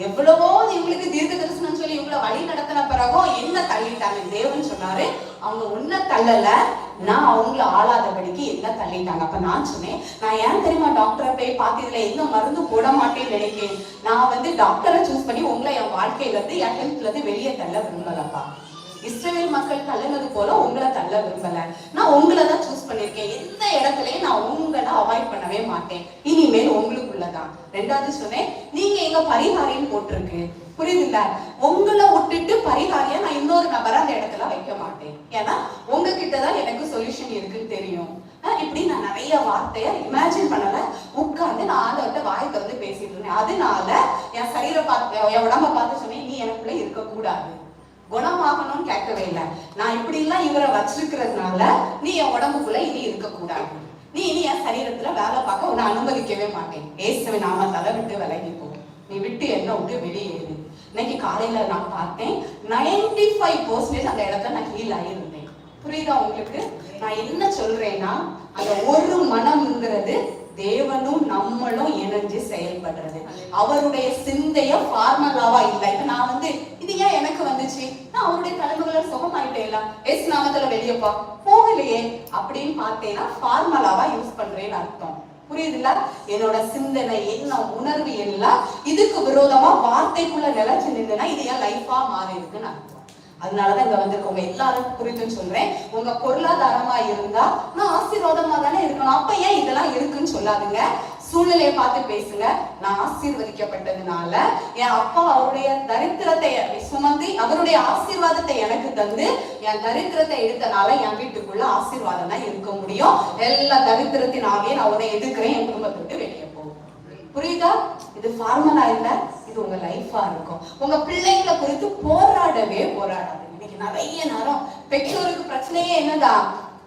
எவ்வளவோ இவங்களுக்கு தீர்க்க தரிசனம் சொல்லி இவங்களை வழி நடத்தின பிறகும் என்ன தள்ளிட்டாங்க? தேவன் சொன்னாரு, அவங்க உன்ன தள்ளல, நான் அவங்கள ஆளாதபடிக்கு என்ன தள்ளிட்டாங்க. அப்ப நான் சொன்னேன், நான் ஏன் தெரியுமா டாக்டரை போய் பார்த்து இதுல எந்த மருந்து போட மாட்டேன்னு நினைக்கிறேன். நான் டாக்டரை சூஸ் பண்ணி உங்களை என் வாழ்க்கையில இருந்து என் ஹெல்த்ல இருந்து வெளியே தள்ள விரும்பலப்பா. இஸ்ரவேல் மக்கள் தள்ளினது போல உங்களை தள்ள விரும்பல. நான் உங்களை தான் சூஸ் பண்ணிருக்கேன். எந்த இடத்துலயும் நான் உங்களை அவாய்ட் பண்ணவே மாட்டேன். இனிமேல் உங்களுக்குள்ளதான். ரெண்டாவது சொன்னேன், நீங்க எங்க பரிகாரின்னு போட்டிருக்கு, புரியுதுல்ல? உங்களை விட்டுட்டு பரிகாரியா நான் இன்னொரு நபரை அந்த இடத்துல வைக்க மாட்டேன். ஏன்னா உங்ககிட்டதான் எனக்கு சொல்யூஷன் இருக்குன்னு தெரியும். இப்படி நான் நிறைய வார்த்தைய இமேஜின் பண்ணல, உட்கார்ந்து நான் ஆண்டவர்கிட்ட வாய் திறந்து பேசிட்டு இருந்தேன். அதனால என் சரீரம் பார்த்து, என் உடம்ப பார்த்து சொன்னேன், நீ எனக்குள்ள இருக்க கூடாது, குணமாகணும்னு கேட்கவே இல்லை. நான் இப்படி எல்லாம் இவரை வச்சிருக்கிறதுனால நீ என் உடம்புக்குள்ள இனி இருக்க கூடாது, நீ இனி என் சரீரத்துல வேலை பார்க்க உன்னை அனுமதிக்கவே மாட்டேன். இயேசுவை நாமத்தால விட்டு விலகி போ, நீ விட்டு என்ன விட்டு வெளியேறு. இன்னைக்கு காலையில நான் பார்த்தேன், 95% அந்த இடத்துல நான் ஹீல் ஆகிருந்தேன். புரியுதா உங்களுக்கு? நான் என்ன சொல்றேன்னா, அந்த ஒரு மனம்ங்கிறது தேவனும் நம்மளும் இணைஞ்சு செயல்படுறது. அவருடைய சிந்தைய ஃபார்மலாவா இல்லை. இப்ப நான் இது ஏன் எனக்கு வந்துச்சு, நான் அவருடைய தலைமுறையில சுகமாயிட்டேன், எஸ் நாமத்துல வெளியப்பா போகலையே அப்படின்னு பார்த்தேன்னா ஃபார்மலாவா யூஸ் பண்றேன்னு அர்த்தம். புரியுதுல்ல? என்னோட சிந்தனை, எண்ணம், உணர்வு எல்லாம் இதுக்கு விரோதமா வார்த்தைக்குள்ள நிலைச்சு நின்றுனா இது என் லைஃபா மாறி இருக்குன்னு அர்த்தம். அதனாலதான் இங்க வந்திருக்கவங்க எல்லாரும் குறித்தும் சொல்றேன், உங்க பொருளாதாரமா இருந்தா நான் ஆசீர்வாதமா தானே இருக்கணும். அப்ப ஏன் இதெல்லாம் இருக்குன்னு சொல்லாதுங்க. சூழ்நிலையை பார்த்து பேசுங்க. நான் ஆசீர்வதிக்கப்பட்டதுனால என் அப்பா அவருடைய தரித்திரத்தை சுமந்து அவருடைய ஆசீர்வாதத்தை எனக்கு தந்து என் தரித்திரத்தை எடுத்தனால என் வீட்டுக்குள்ள ஆசீர்வாதம் தான் இருக்க முடியும். எல்லா தரித்திரத்தின் ஆவியை நான் உன்னை எதிர்க்கிறேன், என் குடும்பத்தை விட்டு வெளியே போகும். புரியுதா? இது ஃபார்மலா இல்ல, இது உங்க லைஃபா இருக்கும். உங்க பிள்ளைங்களை குறித்து போராடவே போராடாது. இன்னைக்கு நிறைய நேரம் பெற்றோருக்கு பிரச்சனையே என்னதான்,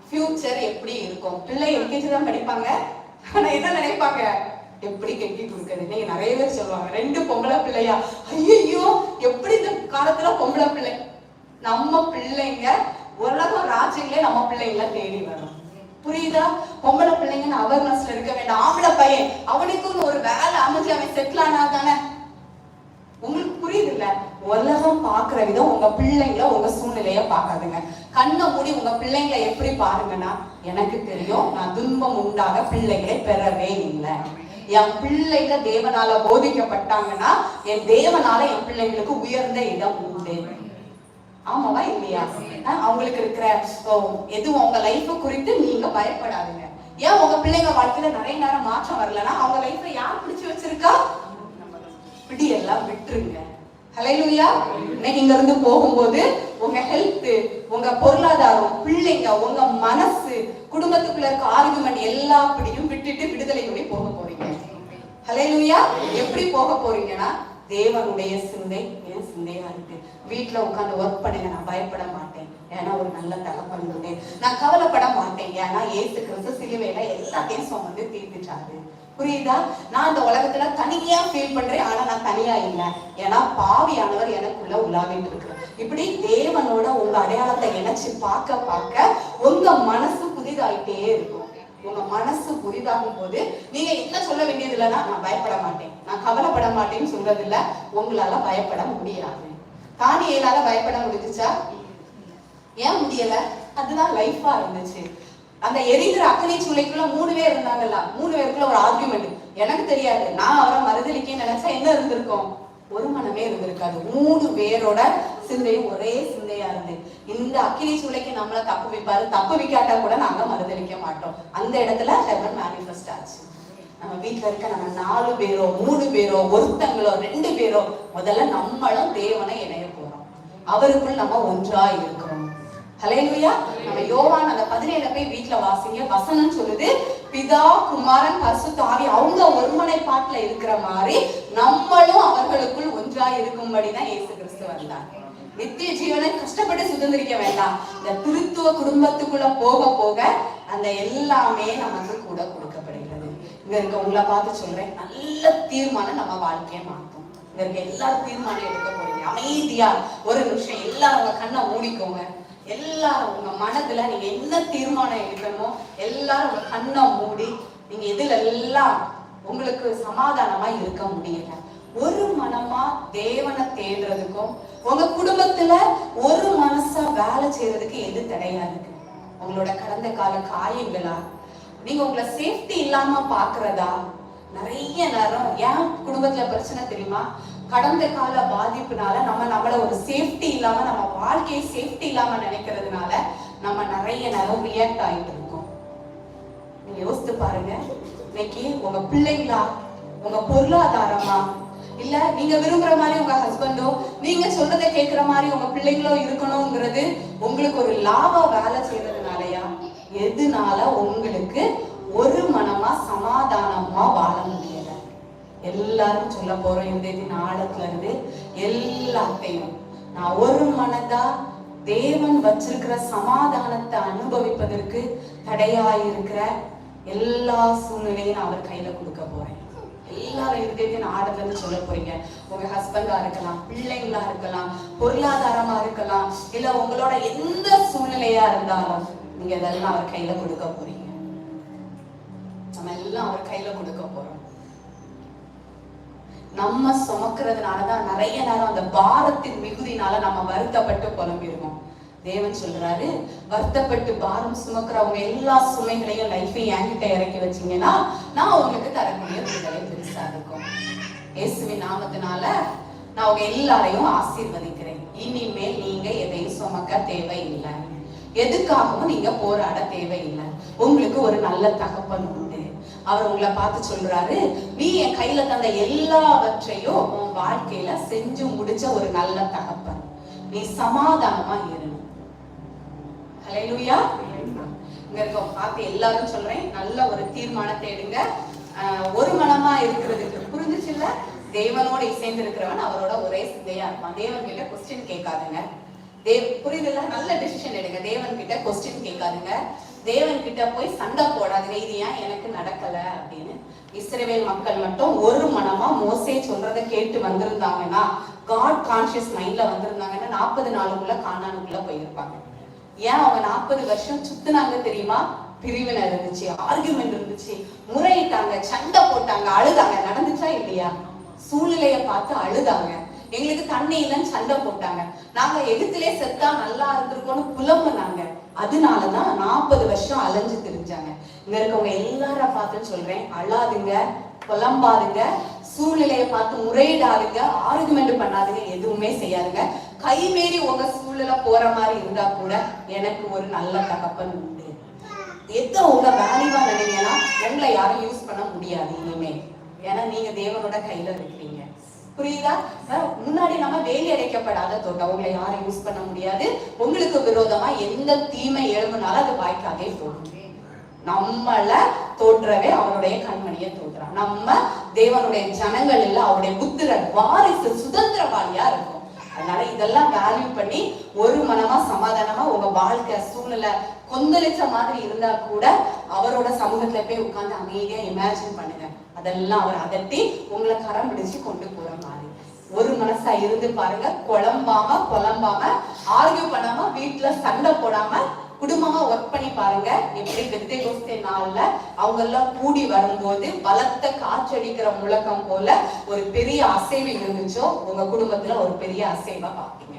ஃபியூச்சர் எப்படி இருக்கும். பிள்ளை எல்கேஜி தான் படிப்பாங்க, ஆனா என்ன நினைப்பாங்க, எப்படி கட்டி கொடுக்குறது. இன்னைக்கு நிறைய பேர் சொல்லுவாங்க, 2 பொம்பளை பிள்ளையா, ஐயோ எப்படி இந்த காலத்துல பொம்பளை பிள்ளை. நம்ம பிள்ளைங்க உலகம் ராஜ்யங்களே நம்ம பிள்ளைங்கள தேடி வரும். புரியுதா? பொம்பளை பிள்ளைங்கன்னு அவேர்னஸ்ல இருக்க வேண்டாம். ஆம்பளை பையன் அவனுக்குன்னு ஒரு வேலை அமைச்சு அவன் செட்டில் ஆனா தானே. உங்களுக்கு புரியுது இல்ல? உலகம் பாக்குற விதம் உங்க பிள்ளைங்கள உங்க சூழ்நிலைய பாக்காதுங்க. கண்ணை மூடி உங்க பிள்ளைங்களை எப்படி பாருங்கன்னா, எனக்கு தெரியும் நான் துன்பம் உண்டாக பிள்ளைகளை பெறவே இல்லை. என் பிள்ளைங்க தேவனால போதிக்கப்பட்டாங்கன்னா என் தேவனால என் பிள்ளைங்களுக்கு உயர்ந்த இடம் உண்டு. ஆமாவா இல்லையா? அவங்களுக்கு இருக்கிற எதுவும் உங்க லைஃப் குறித்து நீங்க பயப்படாதுங்க. ஏன் உங்க பிள்ளைங்க வாழ்க்கையில நிறைய நேரம் மாற்றம் வரலன்னா அவங்க லைஃப்ல யார் பிடிச்சு வச்சிருக்கா? இப்படி எல்லாம் விட்டுருங்க. ஹல்லேலூயா. இன்னைக்கு இங்க இருந்து போகும்போது உங்க ஹெல்த், உங்க பொருளாதாரம், பிள்ளைங்க, உங்க மனசு, குடும்பத்துக்குள்ள இருக்க ஆர்குமெண்ட் எல்லாப்படியும் விட்டுட்டு விடுதலை பண்ணி போக போறீங்க. ஹல்லேலூயா. எப்படி போக போறீங்கன்னா, தேவனுடைய சிந்தை என் சிந்தையா இருக்கு. வீட்டுல உட்காந்து ஒர்க் பண்ணுங்க, நான் பயப்பட மாட்டேன், ஏன்னா ஒரு நல்ல தகப்பன் உண்டு. நான் கவலைப்பட மாட்டேன், ஏன்னா இயேசு கிறிஸ்து சிலுவையில எல்லாத்தையும் சுமந்து தீர்த்துட்டாரு. புரியுதா? நான் இந்த உலகத்துல தனியா ஃபீல் பண்றேன், ஆனா நான் தனியா இல்லை, ஏன்னா பாவியானவர் எனக்குள்ள உலாவிட்டு இருக்கு. இப்படி தேவனோட உங்க அடையாளத்தை இணைச்சு பார்க்க பார்க்க உங்க மனசு புதிதாயிட்டே இருக்கும். உங்க மனசு புதிதாகும் போது நீங்க என்ன சொல்ல வேண்டியது இல்லைன்னா, நான் பயப்பட மாட்டேன், நான் கவலைப்பட மாட்டேன்னு சொல்றது இல்ல. உங்களால பயப்பட முடியாது. தானியேலால பயப்பட முடிஞ்சுச்சா? ஏன் முடியல? அதுதான் லைஃபா இருந்துச்சு. அந்த எரிகிற அக்னி சூளைக்குள்ள 3 பேர் இருந்தாங்கல்ல, 3 பேருக்குள்ள ஒரு ஆர்குமெண்ட். எனக்கு தெரியாது, நான் அவரை மறுதலிக்க நினைச்சா என்ன இருந்திருக்கும்? ஒரு மனமே இருந்திருக்காது. 3 பேரோட சிந்தையும் ஒரே சிந்தையா இருந்து இந்த அக்கினி சூளைக்கு நம்மள தப்பு வைப்பாரு. தப்பு வைக்காட்டா கூட நாங்க மறுதலிக்க மாட்டோம். அந்த இடத்துல ஹெவன் மேனிஃபெஸ்ட் ஆச்சு. நம்ம வீட்டுல இருக்க நம்ம 4 பேரோ 3 பேரோ ஒருத்தங்களோ 2 பேரோ முதல்ல நம்மளும் தேவனை இணைய போறோம். அவருக்குள் நம்ம ஒன்றா இருக்கிறோம். ஹல்லேலூயா. நம்ம யோவான் அந்த 17 போய் வீட்டுல வாசிங்க. வசனம் சொல்லுது, பிதா குமாரன் பரிசுத்த ஆவி அவங்க ஒருமனைப்பாட்டுல இருக்கிற மாதிரி நம்மளும் அவர்களுக்குள் ஒன்றா இருக்கும்படிதான் இயேசு கிறிஸ்து வந்தார். நித்திய ஜீவனை கஷ்டப்பட்டு சுதந்திரிக்க வேண்டாம். இந்த திருத்துவ குடும்பத்துக்குள்ள போக போக அந்த எல்லாமே நமக்கு கூட கொடுக்கப்படுகிறது. இங்க இருக்க உங்களை பார்த்து சொல்றேன், நல்ல தீர்மானம் நம்ம வாழ்க்கையை மாற்றும். இங்க இருக்க எல்லாரும் தீர்மானம் எடுக்க போறீங்க. அமைதியா ஒரு நிமிஷம் எல்லாரும் உங்க கண்ணை மூடிக்கோங்க. எல்லாரும் உங்க மனதுல நீங்க என்ன தீர்மானம் எடுக்கணுமோ எல்லாரும் உங்க கண்ணை மூடி நீங்க இதுல எல்லாம் உங்களுக்கு சமாதானமா இருக்க முடியல. ஒரு மனமா தேவனை தேடுறதுக்கும் உங்க குடும்பத்துல ஒரு மனசா வேலை செய்யறதுக்கு எது தடையா இருக்கு? உங்களோட கடந்த கால காயங்களா? நீங்க உங்களை சேஃப்டி இல்லாம பாக்குறதா? நிறைய நேரம் ஏன் குடும்பத்துல பிரச்சனை தெரியுமா? கடந்த கால பாதிப்புனால நம்மள ஒரு சேஃப்டி இல்லாம, நம்ம வாழ்க்கையை சேஃப்டி இல்லாம நினைக்கிறதுனால நம்ம நிறைய நேரம் ரியாக்ட் ஆயிட்டு இருக்கோம். நீங்க யோசித்து பாருங்க, இன்னைக்கு உங்க பிள்ளைங்களா, உங்க பொருளாதாரமா, இல்ல நீங்க விரும்புற மாதிரி உங்க ஹஸ்பண்டோ, நீங்க சொல்றதை கேட்கிற மாதிரி உங்க பிள்ளைங்களோ இருக்கணும்ங்கிறது உங்களுக்கு ஒரு லாபம் வேலை செய்யறதுனாலயா? எதுனால உங்களுக்கு ஒரு மனமா சமாதானமா வாழ முடியல? எல்லாரும் சொல்ல போறோம் இந்த ஆழத்துல இருந்து எல்லாத்தையும். நான் ஒரு மனதா தேவன் வச்சிருக்கிற சமாதானத்தை அனுபவிப்பதற்கு தடையாயிருக்கிற எல்லா சூழ்நிலையும் நான் அவர் கையில கொடுக்க போறேன். எல்லாரும் இருதயத்தின் ஆழத்துல சொல்ல போறீங்க. உங்க ஹஸ்பண்டா இருக்கலாம், பிள்ளைங்களா இருக்கலாம், பொருளாதாரமா இருக்கலாம், இல்ல உங்களோட எந்த சூழ்நிலையா இருந்தாலும் நீங்க இதெல்லாம் அவர் கையில கொடுக்க போறீங்க. நம்ம எல்லாம் அவர் கையில கொடுக்க போறோம். நம்ம சுமக்கிறதுனாலதான் நிறைய நேரம் அந்த பாரத்தின் மிகுதினால நம்ம வருத்தப்பட்டு புலம்பிடுவோம். தேவன் சொல்றாரு, வருத்தப்பட்டு பாரம் சுமக்கிறவங்க எல்லா சுமைகளையும் லைஃபையும் என்கிட்ட இறக்கி வச்சீங்கன்னா நான் உங்களுக்கு தரக்கூடிய விடுதலை பெருசா இருக்கும். இயேசுவின் நாமத்தினால நான் உங்க எல்லாரையும் ஆசீர்வதிக்கிறேன். இனிமேல் நீங்க எதையும் சுமக்க தேவையில்லை, எதுக்காகவும் நீங்க போராட தேவையில்லை. உங்களுக்கு ஒரு நல்ல தகப்பன் உண்டு. அவர் உங்களை பார்த்து சொல்றாரு, நீ என் கையில தந்த எல்லாவற்றையும் உன் வாழ்க்கையில செஞ்சு முடிச்ச ஒரு நல்ல தகப்பன், நீ சமாதானமா இரு. ஹல்லேலூயா. இங்க இருக்க பார்த்து எல்லாரும் சொல்றேன், நல்ல ஒரு தீர்மானத்தை எடுங்க. ஒரு மனமா இருக்கிறதுக்கு புரிஞ்சுச்சு இல்ல? தேவனோட இசைந்து இருக்கிறவன் அவரோட ஒரே சிந்தையா இருப்பான். தேவன் கிட்ட கொஸ்டின் கேட்காதுங்க. புரியுதுல்ல? நல்ல டிசிஷன் எடுங்க. தேவன் கிட்ட கொஸ்டின் கேட்காதுங்க. தேவன் கிட்ட போய் சண்டை போடாதுங்க, இது ஏன் எனக்கு நடக்கல அப்படின்னு. இஸ்ரவேல் மக்கள் மட்டும் ஒரு மனமா மோசே சொல்றதை கேட்டு வந்திருந்தாங்கன்னா, காட் கான்சியஸ் மைண்ட்ல வந்திருந்தாங்கன்னா 40 நாளுக்குள்ள கானானுக்குள்ள போயிருப்பாங்க. ஏன் அவங்க 40 வருஷம் சுத்தினாங்க தெரியுமா? பிரிவினை இருந்துச்சு, ஆர்குமெண்ட் இருந்துச்சு, முறையிட்டாங்க, சண்டை போட்டாங்க, அழுதாங்க. நடந்துச்சா இல்லையா? சூழ்நிலைய பார்த்து அழுதாங்க. எங்களுக்கு தண்ணி இல்லைன்னு சண்டை போட்டாங்க, நாங்க எகுத்திலே செத்தா நல்லா இருந்திருக்கோம்னு புலம்புனாங்க. அதனாலதான் 40 வருஷம் அலைஞ்சு திரிஞ்சாங்க. இங்க இருக்கவங்க எல்லார பார்த்து சொல்றேன், அழாதுங்க, புலம்பாதுங்க, சூழ்நிலையை பார்த்து முறையிடாதுங்க, ஆர்குமெண்ட் பண்ணாதுங்க, எதுவுமே செய்யாதுங்க. கை மீறி உங்க சூழ்நிலை போற மாதிரி இருந்தா கூட எனக்கு ஒரு நல்ல தகப்பன் உண்டு. எத உங்க வேல்யூவா நினைங்கன்னா உங்களை யாரும் யூஸ் பண்ண முடியாது இனிமே. ஏன்னா நீங்க தேவனோட கையில இருக்கிறீங்க. புரியுதா? முன்னாடி நம்ம வேலி அடைக்கப்படாத தோட்டம், உங்களை யாரும் யூஸ் பண்ண முடியாது. உங்களுக்கு விரோதமா எந்த தீமை எழும்பினாலும் அது வாய்க்காதே போகும். நம்மள தோற்றவே அவருடைய கண்மணியை தோற்றுறான். நம்ம தேவனுடைய ஜனங்கள் இல்ல, அவருடைய புத்திரன், வாரிசு, சுதந்திரவாளியா இருக்கும். அதனால இதெல்லாம் வேல்யூ பண்ணி ஒரு மனமா சமாதானமா உங்க வாழ்க்கை சூழ்நிலை கொந்தளிச்ச மாதிரி இருந்தா கூட அவரோட சமூகத்துல போய் உட்கார்ந்து அமைதியா இமேஜின் பண்ணுங்க. அதெல்லாம் அவர் அதட்டி உங்களை கரம் பிடிச்சு கொண்டு போற மாதிரி ஒரு மனசா இருந்து பாருங்க. குழம்பாம புலம்பாம ஆர்கியூ பண்ணாம வீட்டுல சண்டை போடாம குடும்பமா ஒர்க் பண்ணி பாருங்க. எப்படி பெந்தேகோஸ்தே நாள்ல அவங்க எல்லாம் கூடி வரும்போது பலத்த காற்றடிக்கிற முழக்கம் போல ஒரு பெரிய அசைவு இருந்துச்சோ, உங்க குடும்பத்துல ஒரு பெரிய அசைவா பாப்பீங்க.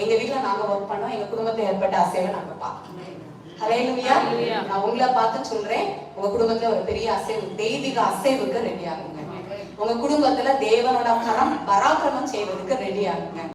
எங்க வீட்டுல நாங்க ஒர்க் பண்ணோம், எங்க குடும்பத்துல ஏற்பட்ட அசைவை நாங்க பார்ப்போம். ஹல்லேலூயா. நான் உங்களை பார்த்து சொல்றேன், உங்க குடும்பத்துல ஒரு பெரிய அசைவு, தெய்வீக அசைவுக்கு ரெடி ஆகுங்க. உங்க குடும்பத்துல தேவனோட கரம் பராக்கிரமம் செய்வதற்கு ரெடி ஆகுங்க.